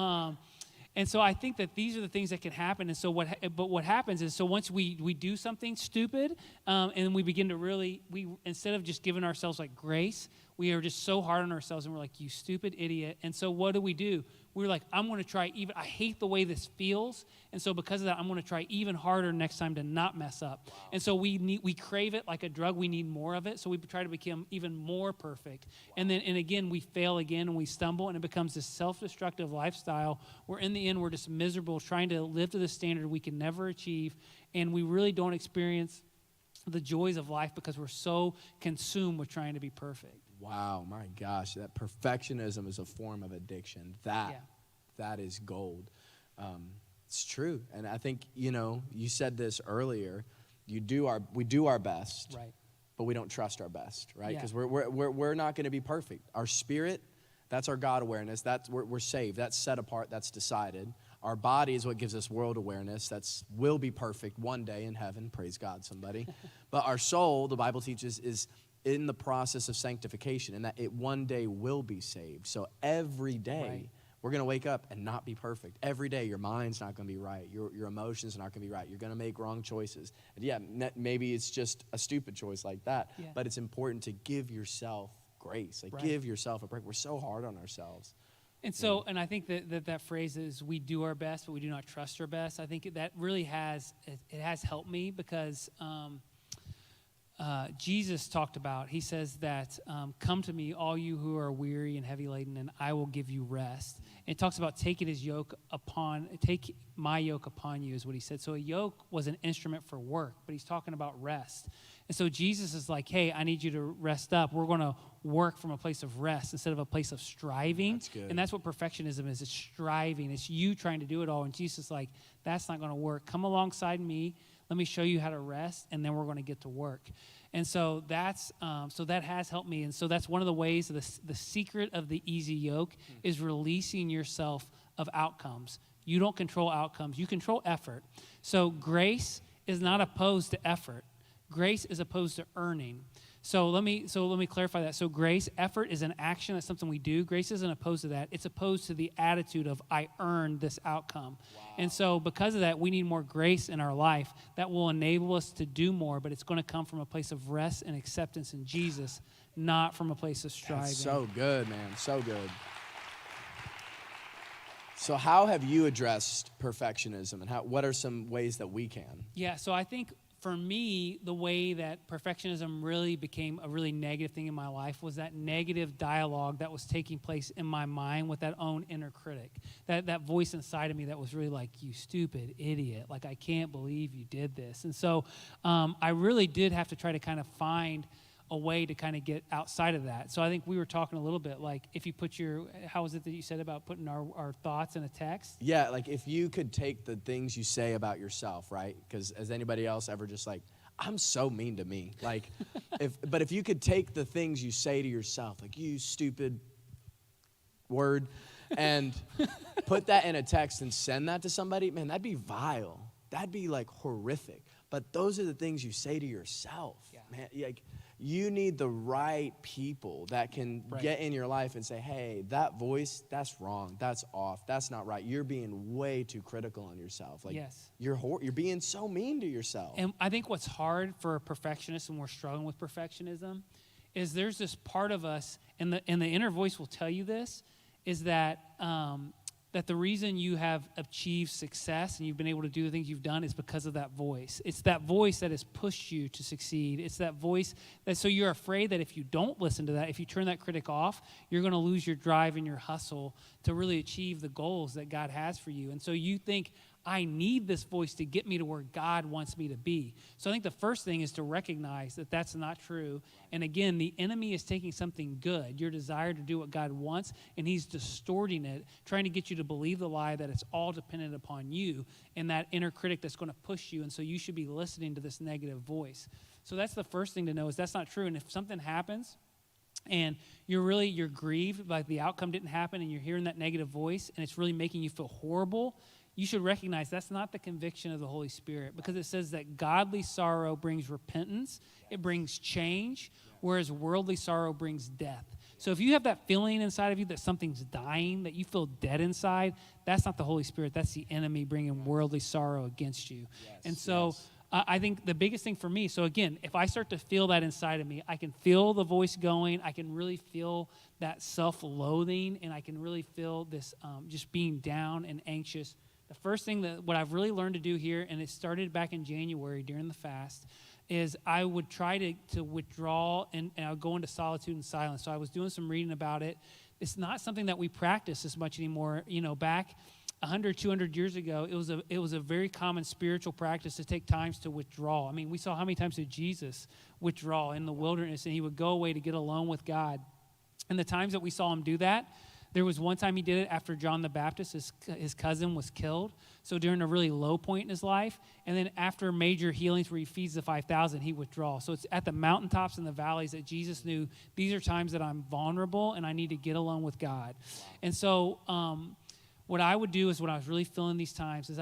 I think that these are the things that can happen. And so what happens is, so once we do something stupid, and we begin to instead of just giving ourselves like grace, we are just so hard on ourselves, and we're like, you stupid idiot. And so what do? We're like, I'm going to try I hate the way this feels. And so because of that, I'm going to try even harder next time to not mess up. Wow. And so we crave it like a drug. We need more of it. So we try to become even more perfect. Wow. And again, we fail again and we stumble, and it becomes this self-destructive lifestyle where in the end, we're just miserable trying to live to the standard we can never achieve. And we really don't experience the joys of life because we're so consumed with trying to be perfect. Wow, my gosh, that perfectionism is a form of addiction. That is gold. It's true. And I think, you said this earlier, we do our best, right, but we don't trust our best, right? Because we're not going to be perfect. Our spirit, that's our God awareness. We're saved. That's set apart. That's decided. Our body is what gives us world awareness. Will be perfect one day in heaven. Praise God, somebody. But our soul, the Bible teaches, is in the process of sanctification, and that it one day will be saved. So every day, we're going to wake up and not be perfect. Every day, your mind's not going to be right. Your emotions are not going to be right. You're going to make wrong choices. And maybe it's just a stupid choice like that, but it's important to give yourself grace. Give yourself a break. We're so hard on ourselves. And so, and I think that phrase is, we do our best, but we do not trust our best. I think that really has helped me because Jesus talked about, he says that, come to me, all you who are weary and heavy laden, and I will give you rest. And it talks about take my yoke upon you is what he said. So a yoke was an instrument for work, but he's talking about rest. And so Jesus is like, hey, I need you to rest up. We're going to work from a place of rest instead of a place of striving. That's good. And that's what perfectionism is. It's striving. It's you trying to do it all. And Jesus is like, that's not going to work. Come alongside me. Let me show you how to rest, and then we're going to get to work. And so that has helped me. And so that's one of the ways, the secret of the easy yoke is releasing yourself of outcomes. You don't control outcomes. You control effort. So grace is not opposed to effort. Grace is opposed to earning. So let me clarify that. So grace, effort is an action. That's something we do. Grace isn't opposed to that. It's opposed to the attitude of I earned this outcome. Wow. And so because of that, we need more grace in our life that will enable us to do more, but it's going to come from a place of rest and acceptance in Jesus, not from a place of striving. That's so good, man. So good. So how have you addressed perfectionism, and what are some ways that we can? Yeah, so I think for me, the way that perfectionism really became a really negative thing in my life was that negative dialogue that was taking place in my mind with that own inner critic, that voice inside of me that was really like, you stupid idiot, like, I can't believe you did this. And so I really did have to try to kind of find a way to kind of get outside of that. So I think we were talking a little bit, like, if you put how was it that you said about putting our thoughts in a text? Yeah, like if you could take the things you say about yourself, right? Because has anybody else ever just like, I'm so mean to me. Like, but if you could take the things you say to yourself, like, you stupid word, and put that in a text and send that to somebody, man, that'd be vile. That'd be like horrific. But those are the things you say to yourself, man. Like, you need the right people that can get in your life and say, hey, that voice, that's wrong, that's off, that's not right. You're being way too critical on yourself. Like, you're being so mean to yourself. And I think what's hard for a perfectionist when we're struggling with perfectionism is there's this part of us, and the inner voice will tell you this, is that that the reason you have achieved success and you've been able to do the things you've done is because of that voice. It's that voice that has pushed you to succeed. It's that voice that, so you're afraid that if you don't listen to that, if you turn that critic off, you're going to lose your drive and your hustle to really achieve the goals that God has for you. And so you think, I need this voice to get me to where God wants me to be. So I think the first thing is to recognize that that's not true. And again, the enemy is taking something good, your desire to do what God wants, and he's distorting it, trying to get you to believe the lie that it's all dependent upon you and that inner critic that's going to push you. And so you should be listening to this negative voice. So that's the first thing to know, is that's not true. And if something happens and you're grieved, like the outcome didn't happen, and you're hearing that negative voice and it's really making you feel horrible, you should recognize that's not the conviction of the Holy Spirit, because it says that godly sorrow brings repentance, it brings change, whereas worldly sorrow brings death. So if you have that feeling inside of you that something's dying, that you feel dead inside, that's not the Holy Spirit. That's the enemy bringing worldly sorrow against you. And so I think the biggest thing for me, so again, if I start to feel that inside of me, I can feel the voice going, I can really feel that self-loathing, and I can really feel this just being down and anxious. The first thing what I've really learned to do here, and it started back in January during the fast, is I would try to withdraw, and I would go into solitude and silence. So I was doing some reading about it. It's not something that we practice as much anymore. You know, back 100, 200 years ago, it was a very common spiritual practice to take times to withdraw. I mean, we saw how many times did Jesus withdraw in the wilderness, and he would go away to get alone with God. And the times that we saw him do that, there was one time he did it after John the Baptist, his cousin, was killed. So during a really low point in his life. And then after major healings where he feeds the 5,000, he withdraws. So it's at the mountaintops and the valleys that Jesus knew, these are times that I'm vulnerable and I need to get alone with God. And so what I would do is, when I was really feeling these times, is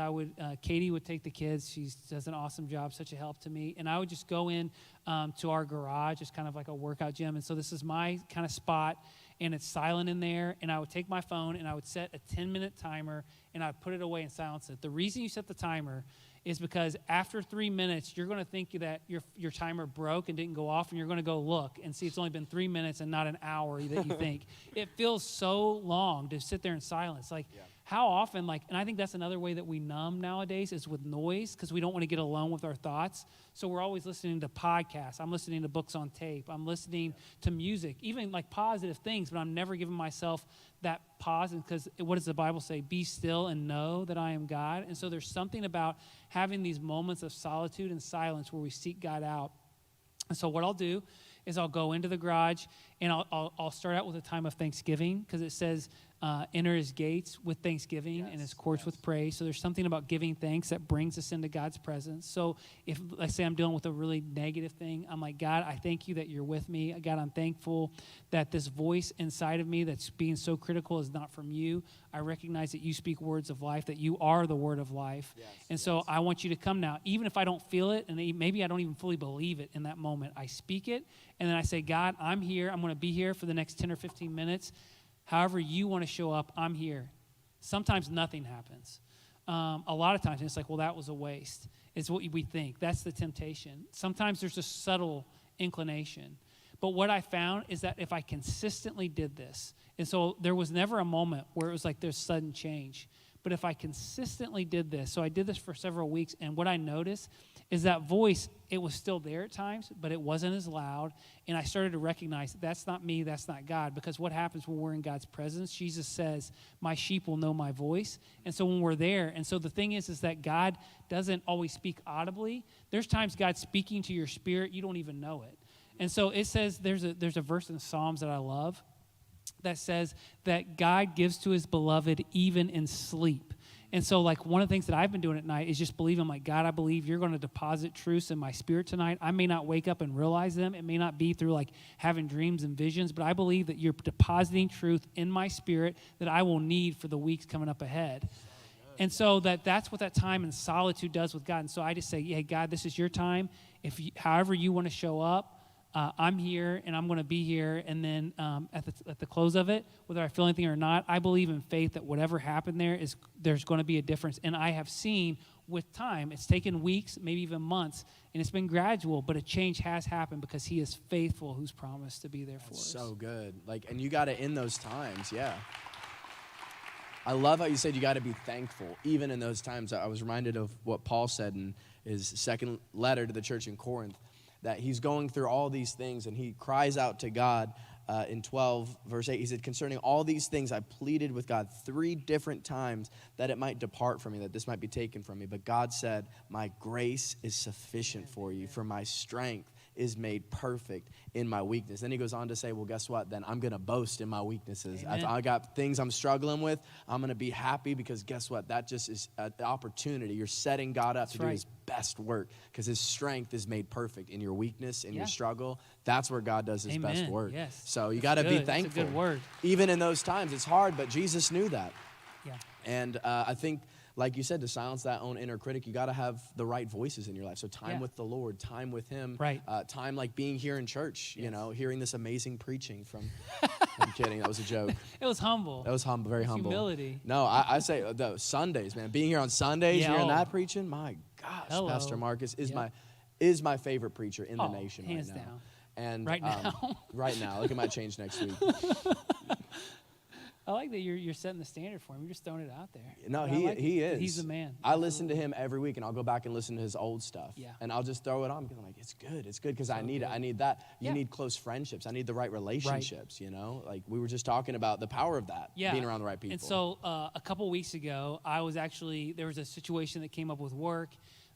Katie would take the kids. She does an awesome job, such a help to me. And I would just go in to our garage. It's kind of like a workout gym. And so this is my kind of spot. And it's silent in there, and I would take my phone and I would set a 10-minute timer, and I'd put it away and silence it. The reason you set the timer is because after 3 minutes, you're going to think that your timer broke and didn't go off, and you're going to go look and see it's only been 3 minutes and not an hour that you think. It feels so long to sit there in silence. How often, and I think that's another way that we numb nowadays, is with noise, because we don't want to get alone with our thoughts. So we're always listening to podcasts. I'm listening to books on tape. I'm listening to music, even positive things, but I'm never giving myself that pause, because what does the Bible say? Be still and know that I am God. And so there's something about having these moments of solitude and silence where we seek God out. And so what I'll do is I'll go into the garage, and I'll start out with a time of thanksgiving, because it says, enter his gates with thanksgiving and his courts with praise. So there's something about giving thanks that brings us into God's presence. So if, let's say, I'm dealing with a really negative thing, I'm like, God, I thank you that you're with me. God, I'm thankful that this voice inside of me that's being so critical is not from you. I recognize that you speak words of life, that you are the word of life. So I want you to come now. Even if I don't feel it, and maybe I don't even fully believe it in that moment, I speak it, and then I say, God, I'm here. I'm going to be here for the next 10 or 15 minutes. However you want to show up, I'm here. Sometimes nothing happens. A lot of times it's like, well, that was a waste. It's what we think. That's the temptation. Sometimes there's a subtle inclination. But what I found is that if I consistently did this, and so there was never a moment where it was like there's sudden change. But if I consistently did this, so I did this for several weeks, and what I noticed is that voice, it was still there at times, but it wasn't as loud. And I started to recognize that's not me, that's not God. Because what happens when we're in God's presence? Jesus says, my sheep will know my voice. And so when we're there, and so the thing is that God doesn't always speak audibly. There's times God's speaking to your spirit, you don't even know it. And so it says, there's a verse in Psalms that I love that says that God gives to his beloved even in sleep. And so one of the things that I've been doing at night is just believing, God, I believe you're going to deposit truths in my spirit tonight. I may not wake up and realize them. It may not be through having dreams and visions, but I believe that you're depositing truth in my spirit that I will need for the weeks coming up ahead. And so that's what that time in solitude does with God. And so I just say, hey, God, this is your time. However you want to show up, I'm here, and I'm going to be here. And then at the close of it, whether I feel anything or not, I believe in faith that whatever happened there's going to be a difference. And I have seen with time, it's taken weeks, maybe even months, and it's been gradual, but a change has happened because he is faithful who's promised to be there for us. So good. And you got to, in those times, yeah. I love how you said you got to be thankful, even in those times. I was reminded of what Paul said in his second letter to the church in Corinth, that he's going through all these things, and he cries out to God in 12, verse 8, he said, concerning all these things, I pleaded with God 3 different times that it might depart from me, that this might be taken from me. But God said, my grace is sufficient for you, for my strength is made perfect in my weakness. Then he goes on to say, well, guess what? Then I'm going to boast in my weaknesses. If I got things I'm struggling with, I'm going to be happy because guess what? That just is an opportunity. You're setting God up to do his best work because his strength is made perfect in your weakness, in your struggle. That's where God does his best work. Yes. So you got to be thankful. That's a good word. Even in those times, it's hard, but Jesus knew that. Yeah. And I think, like you said, to silence that own inner critic, you got to have the right voices in your life. So time with the Lord, time with him, time like being here in church, you know, hearing this amazing preaching from, I'm kidding, that was a joke. It was humble. That was humble, very humble. Humility. No, I say the Sundays, man, being here on Sundays, hearing that preaching, my gosh, Pastor Marcus is my favorite preacher in the nation right now. Hands down. And right now. Right now, like it might change next week. I like that you're setting the standard for him. You're just throwing it out there. No, he is. He's the man. I listen to him every week, and I'll go back and listen to his old stuff. Yeah. And I'll just throw it on because I'm like, it's good because I need it. I need that. You need close friendships. I need the right relationships, you know? Like we were just talking about the power of that, being around the right people. And so a couple weeks ago, there was a situation that came up with work.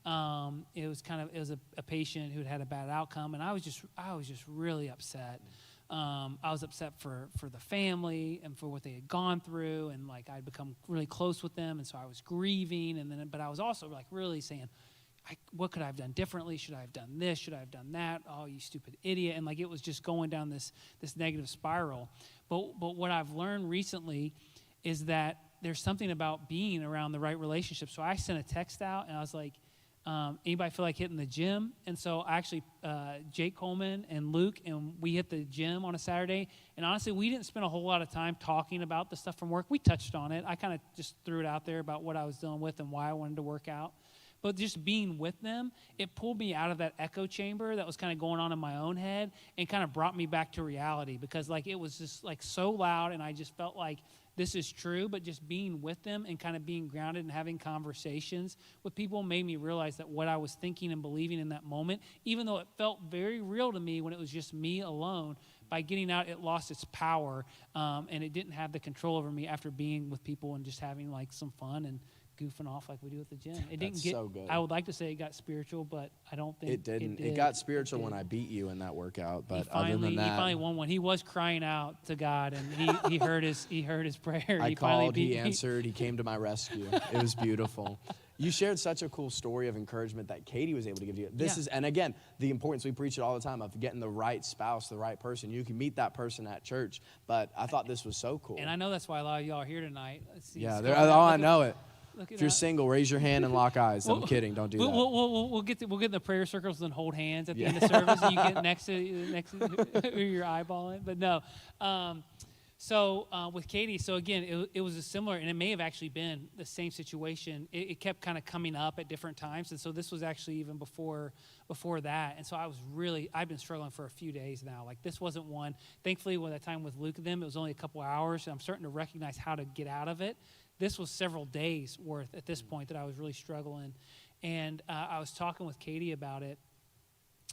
It was a patient who had a bad outcome, and I was just really upset. I was upset for the family and for what they had gone through, and like I'd become really close with them, and so I was grieving, but I was also like really saying, what could I have done differently? Should I have done this? Should I have done that? Oh, you stupid idiot! And like it was just going down this negative spiral. But what I've learned recently is that there's something about being around the right relationship. So I sent a text out, and I was like, anybody feel like hitting the gym? And so actually, Jake Coleman and Luke, and we hit the gym on a Saturday. And honestly, we didn't spend a whole lot of time talking about the stuff from work. We touched on it. I kind of just threw it out there about what I was dealing with and why I wanted to work out. But just being with them, it pulled me out of that echo chamber that was kind of going on in my own head and kind of brought me back to reality because like it was just like so loud, and I just felt like this is true, but just being with them and kind of being grounded and having conversations with people made me realize that what I was thinking and believing in that moment, even though it felt very real to me when it was just me alone, by getting out, it lost its power, and it didn't have the control over me after being with people and just having like some fun and goofing off like we do at the gym. It didn't get so good. I would like to say it got spiritual, but I don't think it didn't. It got spiritual when I beat you in that workout, but he finally won one. He was crying out to God, and he heard his prayer. I called, he answered, he came to my rescue. It was beautiful. You shared such a cool story of encouragement that Katie was able to give you. And again, the importance, we preach it all the time, of getting the right spouse, the right person. You can meet that person at church, but I thought this was so cool. And I know that's why a lot of y'all are here tonight. I know it. If you're single, raise your hand and lock eyes. I'm kidding. Don't do that. We'll get in the prayer circles and hold hands at the end of service, and you get next to who you're eyeballing. But no. So with Katie, so again, it was a similar, and it may have actually been the same situation. It kept kind of coming up at different times, and so this was actually even before that. And so I've been struggling for a few days now. Like this wasn't one. Thankfully, with that time with Luke and them, it was only a couple hours, and I'm starting to recognize how to get out of it. This was several days worth at this point that I was really struggling. And I was talking with Katie about it,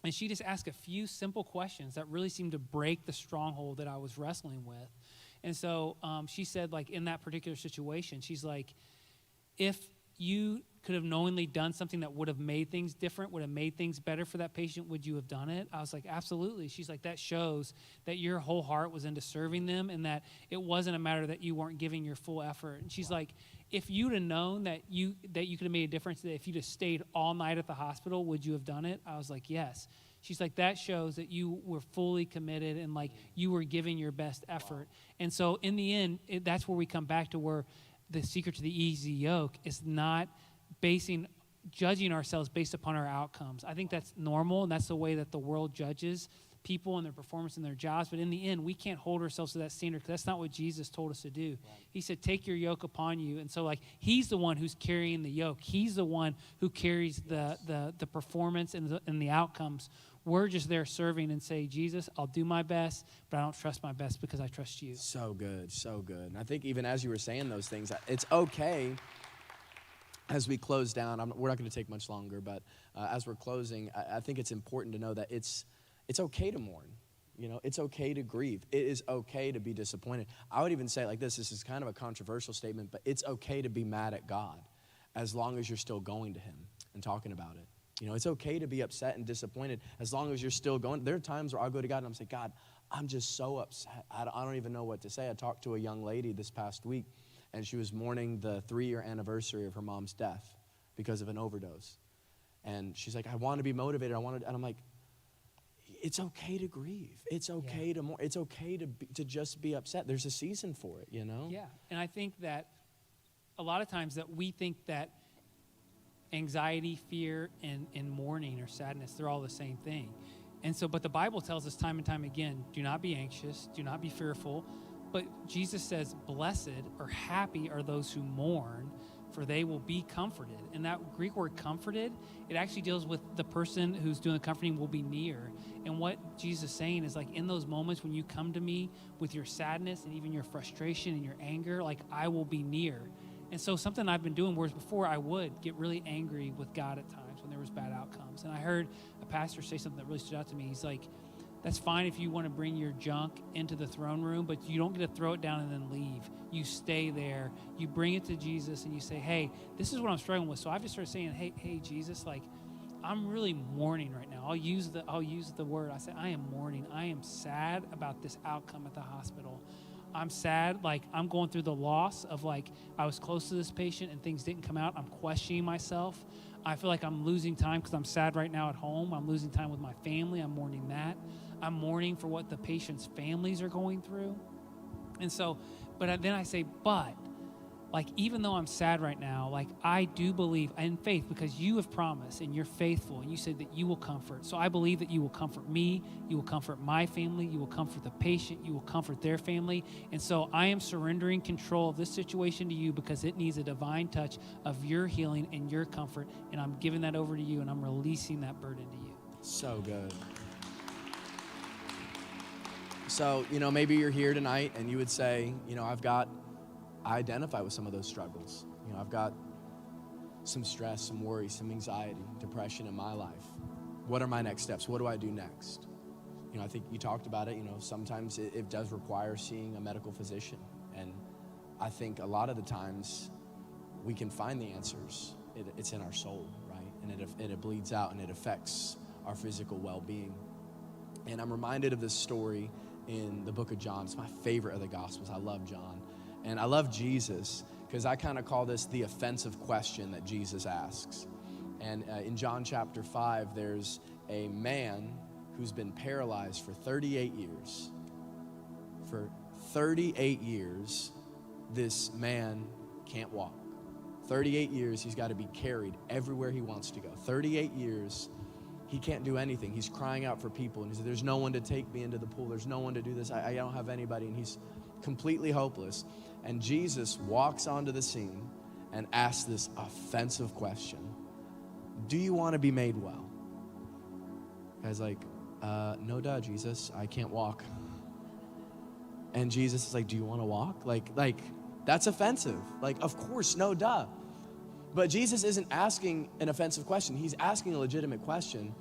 and she just asked a few simple questions that really seemed to break the stronghold that I was wrestling with. And so she said, like, in that particular situation, she's like, if you could have knowingly done something that would have made things different, would have made things better for that patient, would you have done it? I was like, absolutely. She's like, that shows that your whole heart was into serving them and that it wasn't a matter that you weren't giving your full effort. And she's like, if you'd have known that you could have made a difference, that if you'd have stayed all night at the hospital, would you have done it? I was like, yes. She's like, that shows that you were fully committed and like you were giving your best effort. And so in the end, that's where we come back to where the secret to the easy yoke is not judging ourselves based upon our outcomes. I think that's normal, and that's the way that the world judges people and their performance in their jobs. But in the end, we can't hold ourselves to that standard because that's not what Jesus told us to do. Right. He said, take your yoke upon you. And so, like, he's the one who's carrying the yoke. He's the one who carries the performance and the outcomes. We're just there serving and say, Jesus, I'll do my best, but I don't trust my best because I trust you. So good, so good. And I think even as you were saying those things, it's okay. As we close down, we're not going to take much longer, but as we're closing, I think it's important to know that it's okay to mourn. You know, it's okay to grieve. It is okay to be disappointed. I would even say it like this is kind of a controversial statement, but it's okay to be mad at God as long as you're still going to him and talking about it. You know, it's okay to be upset and disappointed as long as you're still going. There are times where I'll go to God and I'm saying, God, I'm just so upset. I don't even know what to say. I talked to a young lady this past week, and she was mourning the 3-year anniversary of her mom's death because of an overdose. And she's like, I want to be motivated. And I'm like, it's okay to grieve. It's okay to mourn. It's okay to just be upset. There's a season for it, you know? Yeah, and I think that a lot of times that we think that anxiety, fear, and mourning or sadness, they're all the same thing. And so, but the Bible tells us time and time again, do not be anxious, do not be fearful. But Jesus says, blessed or happy are those who mourn, for they will be comforted. And that Greek word comforted, it actually deals with the person who's doing the comforting will be near. And what Jesus is saying is like in those moments when you come to me with your sadness and even your frustration and your anger, like I will be near. And so something I've been doing, whereas before I would get really angry with God at times when there was bad outcomes. And I heard a pastor say something that really stood out to me. He's like, that's fine if you want to bring your junk into the throne room, but you don't get to throw it down and then leave. You stay there. You bring it to Jesus and you say, hey, this is what I'm struggling with. So I've just started saying, hey, Jesus, like, I'm really mourning right now. I'll use the word. I say, I am mourning. I am sad about this outcome at the hospital. I'm sad, like I'm going through the loss of like I was close to this patient and things didn't come out. I'm questioning myself. I feel like I'm losing time because I'm sad right now at home. I'm losing time with my family. I'm mourning that. I'm mourning for what the patient's families are going through. And so, but then I say, but like, even though I'm sad right now, like I do believe in faith because you have promised and you're faithful and you said that you will comfort. So I believe that you will comfort me. You will comfort my family. You will comfort the patient. You will comfort their family. And so I am surrendering control of this situation to you because it needs a divine touch of your healing and your comfort. And I'm giving that over to you and I'm releasing that burden to you. So good. So, you know, maybe you're here tonight and you would say, you know, I identify with some of those struggles. You know, I've got some stress, some worry, some anxiety, depression in my life. What are my next steps? What do I do next? You know, I think you talked about it. You know, sometimes it does require seeing a medical physician. And I think a lot of the times we can find the answers. It's in our soul, right? And it bleeds out and it affects our physical well-being. And I'm reminded of this story in the book of John. It's my favorite of the Gospels. I love John. And I love Jesus because I kind of call this the offensive question that Jesus asks. And in John chapter 5, there's a man who's been paralyzed for 38 years. For 38 years, this man can't walk. 38 years, he's got to be carried everywhere he wants to go. 38 years, he can't do anything. He's crying out for people. And he said, there's no one to take me into the pool. There's no one to do this. I don't have anybody. And he's completely hopeless. And Jesus walks onto the scene and asks this offensive question. Do you want to be made well? The guy's like, no duh, Jesus, I can't walk. And Jesus is like, do you want to walk? Like that's offensive. Like, of course, no duh. But Jesus isn't asking an offensive question. He's asking a legitimate question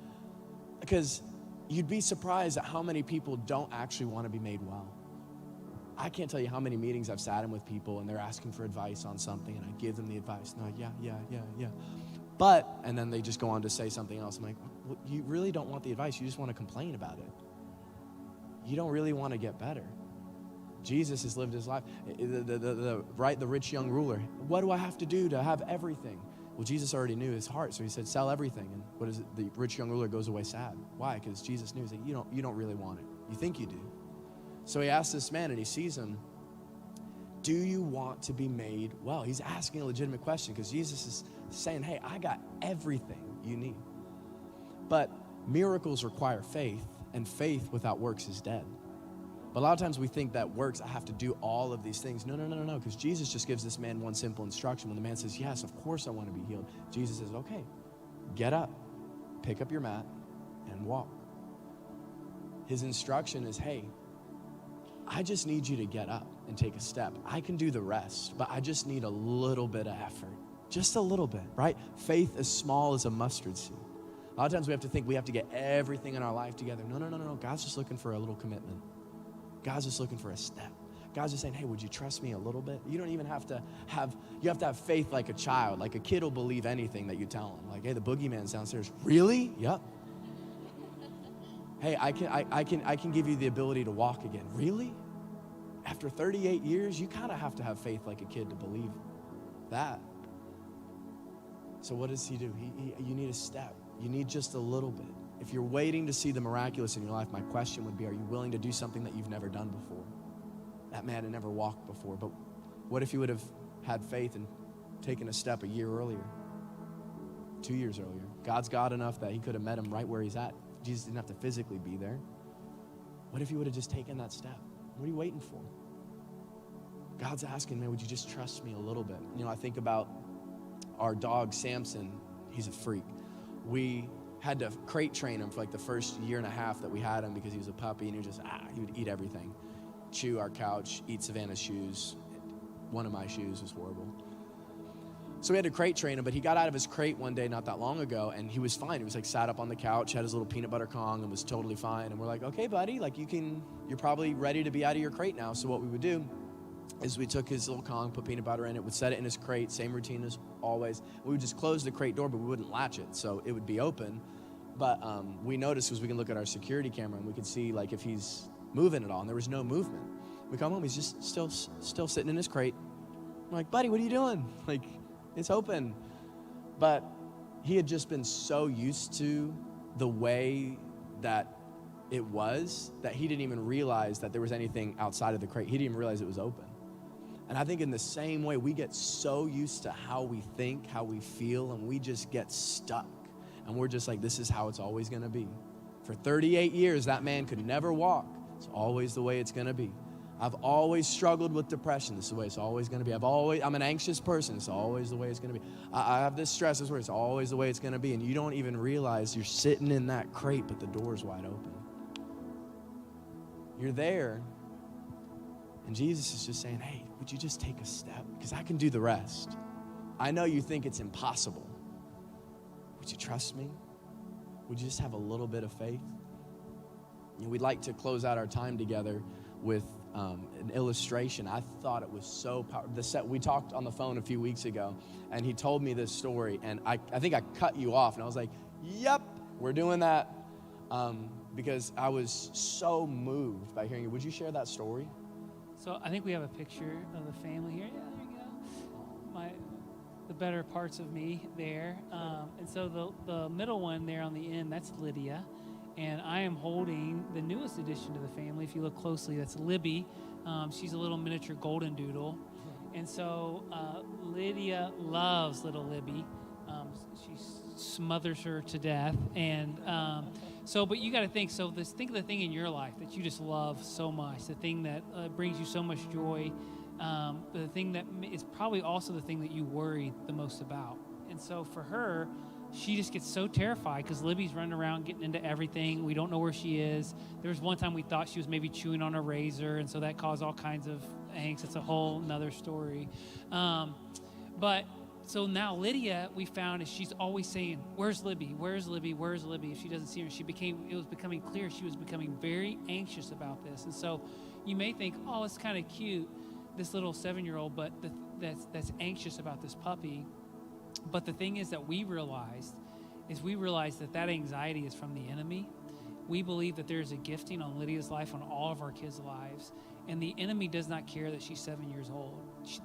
because you'd be surprised at how many people don't actually want to be made well. I can't tell you how many meetings I've sat in with people and they're asking for advice on something and I give them the advice. No, yeah. But, and then they just go on to say something else. I'm like, well, you really don't want the advice. You just want to complain about it. You don't really want to get better. Jesus has lived his life. The rich young ruler. What do I have to do to have everything? Well, Jesus already knew his heart, so he said, sell everything. And what is it? The rich young ruler goes away sad. Why? Because Jesus knew that you don't really want it. You think you do. So he asks this man and he sees him, do you want to be made well? He's asking a legitimate question because Jesus is saying, hey, I got everything you need. But miracles require faith, and faith without works is dead. But a lot of times we think that works, I have to do all of these things. No, because Jesus just gives this man one simple instruction. When the man says, yes, of course I want to be healed, Jesus says, okay, get up, pick up your mat, and walk. His instruction is, hey, I just need you to get up and take a step. I can do the rest, but I just need a little bit of effort. Just a little bit, right? Faith as small as a mustard seed. A lot of times we have to think we have to get everything in our life together. No. God's just looking for a little commitment. God's just looking for a step. God's just saying, hey, would you trust me a little bit? You don't even have to you have to have faith like a child. Like a kid will believe anything that you tell him. Like, hey, the boogeyman's downstairs. Really? Yep. Hey, I can give you the ability to walk again. Really? After 38 years, you kind of have to have faith like a kid to believe that. So what does he do? You need a step. You need just a little bit. If you're waiting to see the miraculous in your life, my question would be, are you willing to do something that you've never done before? That man had never walked before. But what if you would have had faith and taken a step a year earlier, 2 years earlier? God's God enough that he could have met him right where he's at. Jesus didn't have to physically be there. What if you would have just taken that step? What are you waiting for? God's asking, man, would you just trust me a little bit? You know, I think about our dog, Samson. He's a freak. We had to crate train him for like the first year and a half that we had him because he was a puppy, and he would eat everything. Chew our couch, eat Savannah's shoes. One of my shoes was horrible. So we had to crate train him, but he got out of his crate one day not that long ago, and he was fine. He was like sat up on the couch, had his little peanut butter Kong, and was totally fine. And we're like, okay, buddy, like you're probably ready to be out of your crate now. So what we would do is we took his little Kong, put peanut butter in it, would set it in his crate, same routine as always. We would just close the crate door, but we wouldn't latch it, so it would be open. But we noticed, because we can look at our security camera, and we could see like if he's moving at all, and there was no movement. We come home, he's just still sitting in his crate. I'm like, buddy, what are you doing? Like, it's open. But he had just been so used to the way that it was that he didn't even realize that there was anything outside of the crate. He didn't even realize it was open. And I think in the same way, we get so used to how we think, how we feel, and we just get stuck. And we're just like, this is how it's always going to be. For 38 years, that man could never walk. It's always the way it's going to be. I've always struggled with depression. This is the way it's always going to be. I'm an anxious person. It's always the way it's going to be. I have this stress. This is where it's always the way it's going to be. And you don't even realize you're sitting in that crate, but the door's wide open. You're there. And Jesus is just saying, hey, would you just take a step? Because I can do the rest. I know you think it's impossible. Would you trust me? Would you just have a little bit of faith? You know, we'd like to close out our time together with an illustration. I thought it was so powerful. We talked on the phone a few weeks ago, and he told me this story, and I think I cut you off, and I was like, yep, we're doing that, because I was so moved by hearing you. Would you share that story? So I think we have a picture of the family here. Yeah, there you go. The better parts of me there. And so the middle one there on the end, that's Lydia. And I am holding the newest addition to the family. If you look closely, that's Libby. She's a little miniature golden doodle. And so Lydia loves little Libby. She smothers her to death. And but you got to think, think of the thing in your life that you just love so much, the thing that brings you so much joy, the thing that is probably also the thing that you worry the most about. And so for her, she just gets so terrified because Libby's running around getting into everything. We don't know where she is. There was one time we thought she was maybe chewing on a razor, and so that caused all kinds of angst. It's a whole nother story. But so now Lydia, we found, is she's always saying, where's Libby? Where's Libby? Where's Libby? If she doesn't see her, it was becoming clear she was becoming very anxious about this. And so you may think, oh, it's kind of cute, this little 7-year-old, but that's anxious about this puppy. But the thing is that we realized that anxiety is from the enemy. We believe that there's a gifting on Lydia's life, on all of our kids' lives, and the enemy does not care that she's 7 years old.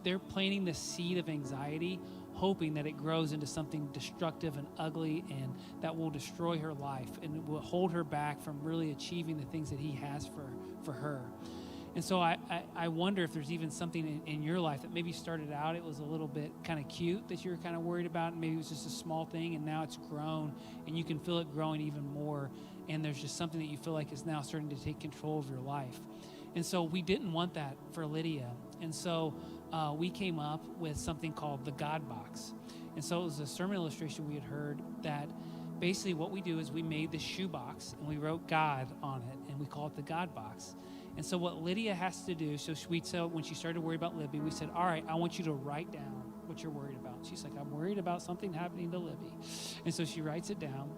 They're planting the seed of anxiety, hoping that it grows into something destructive and ugly and that will destroy her life and will hold her back from really achieving the things that he has for her. And so I wonder if there's even something in your life that maybe started out, it was a little bit kind of cute that you were kind of worried about, and maybe it was just a small thing, and now it's grown, and you can feel it growing even more, and there's just something that you feel like is now starting to take control of your life. And so we didn't want that for Lydia. And so we came up with something called the God Box. And so it was a sermon illustration we had heard that basically what we do is we made this shoe box, and we wrote God on it, and we call it the God Box. And so what Lydia has to do, so when she started to worry about Libby, we said, all right, I want you to write down what you're worried about. She's like, I'm worried about something happening to Libby. And so she writes it down.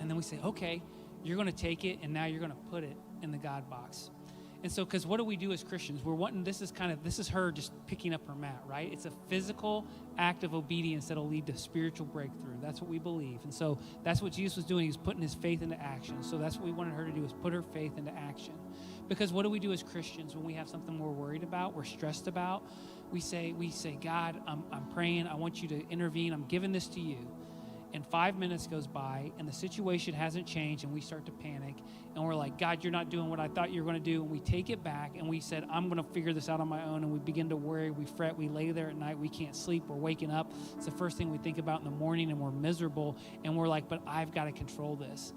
And then we say, okay, you're going to take it, and now you're going to put it in the God box. And so, because what do we do as Christians? We're wanting, this is her just picking up her mat, right? It's a physical act of obedience that'll lead to spiritual breakthrough. That's what we believe. And so that's what Jesus was doing. He was putting his faith into action. So that's what we wanted her to do, is put her faith into action. Because what do we do as Christians when we have something we're worried about, we're stressed about? We say, God, I'm praying. I want you to intervene. I'm giving this to you. And 5 minutes goes by, and the situation hasn't changed, and we start to panic. And we're like, God, you're not doing what I thought you were going to do. And we take it back, and we said, I'm going to figure this out on my own. And we begin to worry. We fret. We lay there at night. We can't sleep. We're waking up. It's the first thing we think about in the morning, and we're miserable. And we're like, but I've got to control this.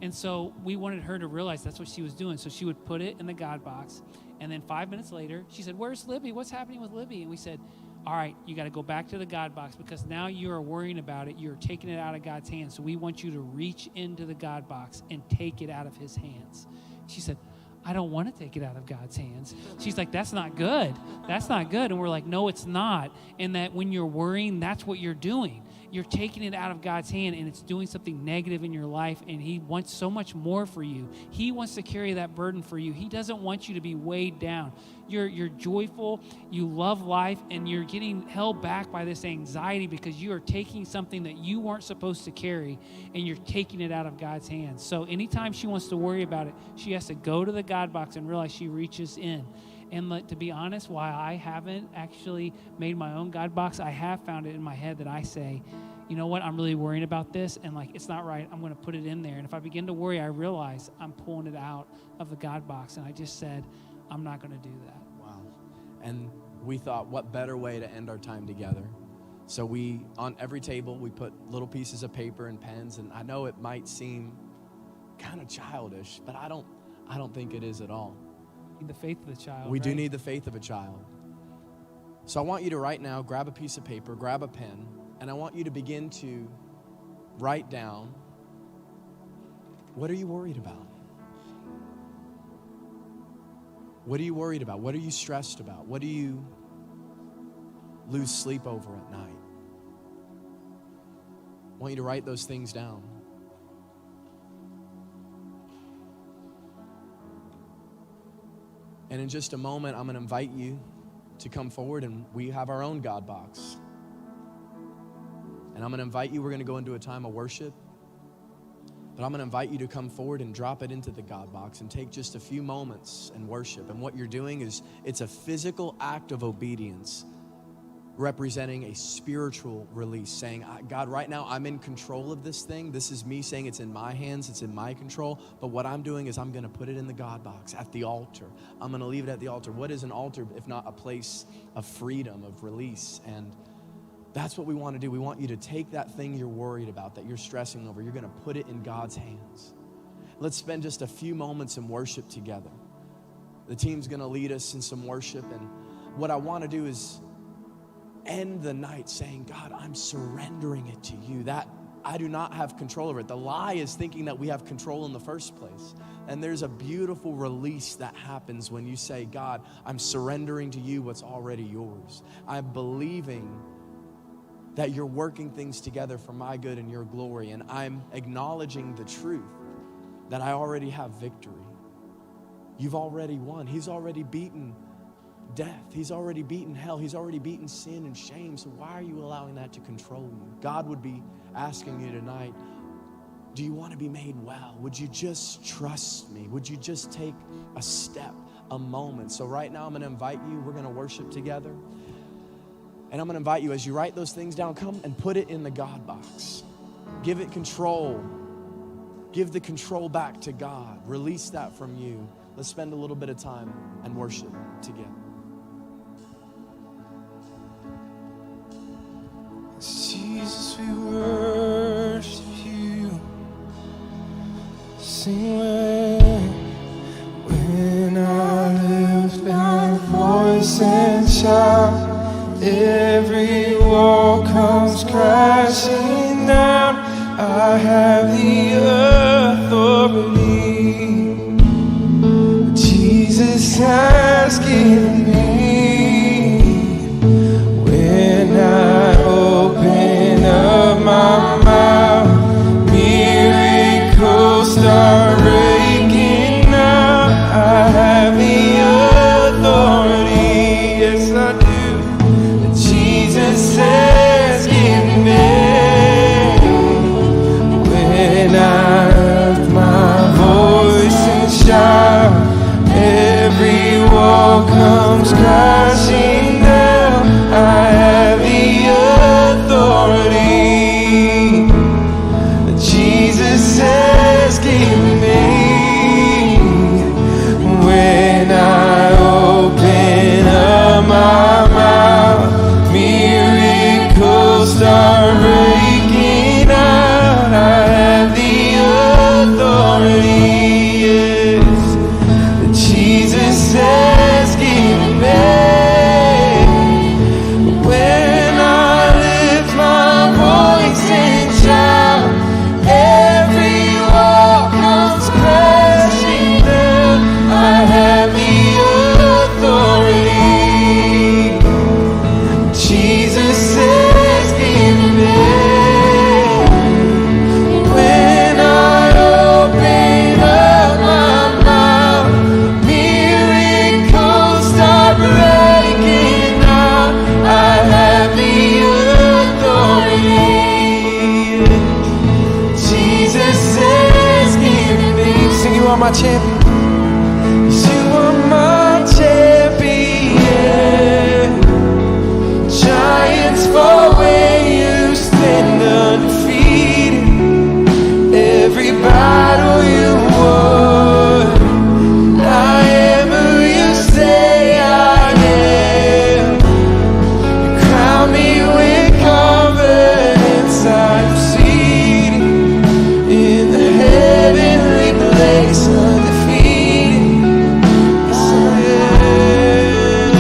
And so we wanted her to realize that's what she was doing. So she would put it in the God box. And then 5 minutes later, she said, where's Libby? What's happening with Libby? And we said, all right, you got to go back to the God box, because now you are worrying about it. You're taking it out of God's hands. So we want you to reach into the God box and take it out of his hands. She said, I don't want to take it out of God's hands. She's like, that's not good. That's not good. And we're like, no, it's not. And that when you're worrying, that's what you're doing. You're taking it out of God's hand, and it's doing something negative in your life, and he wants so much more for you. He wants to carry that burden for you. He doesn't want you to be weighed down. You're joyful, you love life, and you're getting held back by this anxiety because you are taking something that you weren't supposed to carry, and you're taking it out of God's hands. So anytime she wants to worry about it, she has to go to the God box and realize she reaches in. And to be honest, while I haven't actually made my own God box, I have found it in my head that I say, you know what, I'm really worrying about this, and like, it's not right. I'm going to put it in there. And if I begin to worry, I realize I'm pulling it out of the God box. And I just said, I'm not going to do that. Wow. And we thought, what better way to end our time together? So we, on every table, we put little pieces of paper and pens. And I know it might seem kind of childish, but I don't think it is at all. The faith of the child. We do need the faith of a child. So I want you to right now grab a piece of paper, grab a pen, and I want you to begin to write down, what are you worried about? What are you worried about? What are you stressed about? What do you lose sleep over at night? I want you to write those things down. And in just a moment, I'm going to invite you to come forward, and we have our own God box. And I'm going to invite you, we're going to go into a time of worship, but I'm going to invite you to come forward and drop it into the God box and take just a few moments and worship. And what you're doing is, it's a physical act of obedience representing a spiritual release, saying, God, right now I'm in control of this thing. This is me saying it's in my hands, it's in my control. But what I'm doing is I'm going to put it in the God box at the altar. I'm going to leave it at the altar. What is an altar if not a place of freedom, of release? And that's what we want to do. We want you to take that thing you're worried about, that you're stressing over. You're going to put it in God's hands. Let's spend just a few moments in worship together. The team's going to lead us in some worship. And what I want to do is end the night saying, God, I'm surrendering it to you. That I do not have control over it. The lie is thinking that we have control in the first place. And there's a beautiful release that happens when you say, God, I'm surrendering to you what's already yours. I'm believing that you're working things together for my good and your glory. And I'm acknowledging the truth that I already have victory. You've already won. He's already beaten death. He's already beaten hell. He's already beaten sin and shame. So why are you allowing that to control you? God would be asking you tonight, do you want to be made well? Would you just trust me? Would you just take a step, a moment? So right now I'm going to invite you. We're going to worship together. And I'm going to invite you, as you write those things down, come and put it in the God box. Give it control. Give the control back to God. Release that from you. Let's spend a little bit of time and worship together. Jesus, we worship you. Sing when I lift my voice and shout, every wall comes crashing down. I have the authority Jesus has given me. When I open up my mouth, miracles champion. Yes, you are my champion. Giants fall when you stand undefeated. Every battle you won. I am who you say I am. You crown me with confidence. I'm seated in the heavenly place, undefeated. Yes,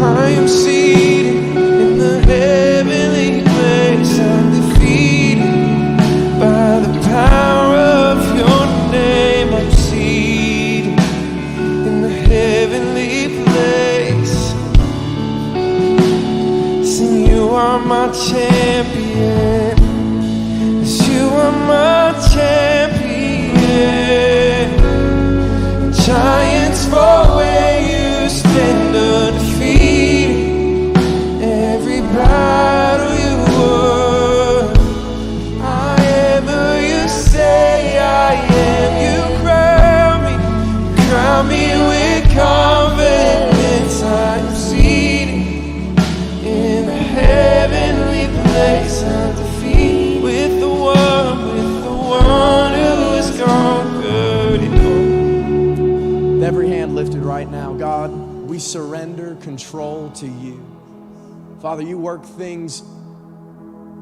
I am seated in the heavenly place, undefeated by the power of your name. I'm seated in the heavenly place. Sing, you are my champion. Yes, you are my champion. Giants fall when you stand undefeated. Every battle you won. I am who you say I am. You crown me with confidence. I'm seated in the heavenly place, undefeated with the one who has conquered it all. With every hand lifted right now, God, we surrender control to you. Father, you work things,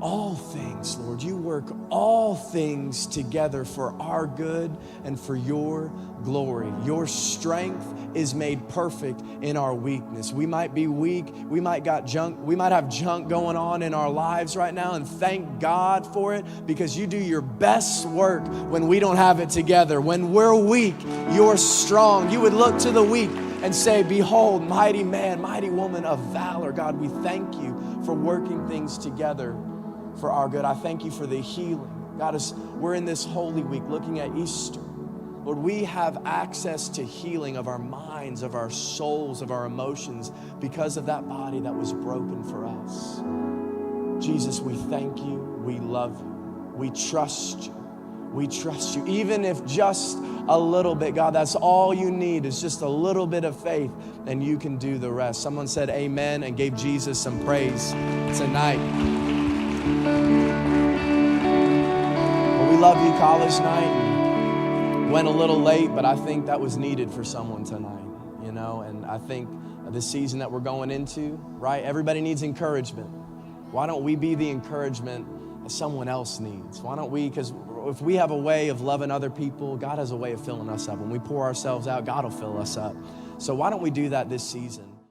all things, Lord. You work all things together for our good and for your glory. Your strength is made perfect in our weakness. We might be weak. We might have junk going on in our lives right now, and thank God for it, because you do your best work when we don't have it together. When we're weak, you're strong. You would look to the weak and say, behold, mighty man, mighty woman of valor. God, we thank you for working things together for our good. I thank you for the healing. God, as we're in this Holy Week looking at Easter, Lord, we have access to healing of our minds, of our souls, of our emotions because of that body that was broken for us. Jesus, we thank you. We love you. We trust you. We trust you. Even if just a little bit, God, that's all you need is just a little bit of faith, and you can do the rest. Someone said amen and gave Jesus some praise tonight. Well, we love you, College Night. Went a little late, but I think that was needed for someone tonight, you know, and I think the season that we're going into, right? Everybody needs encouragement. Why don't we be the encouragement that someone else needs? Why don't we, because if we have a way of loving other people, God has a way of filling us up. When we pour ourselves out, God will fill us up. So why don't we do that this season?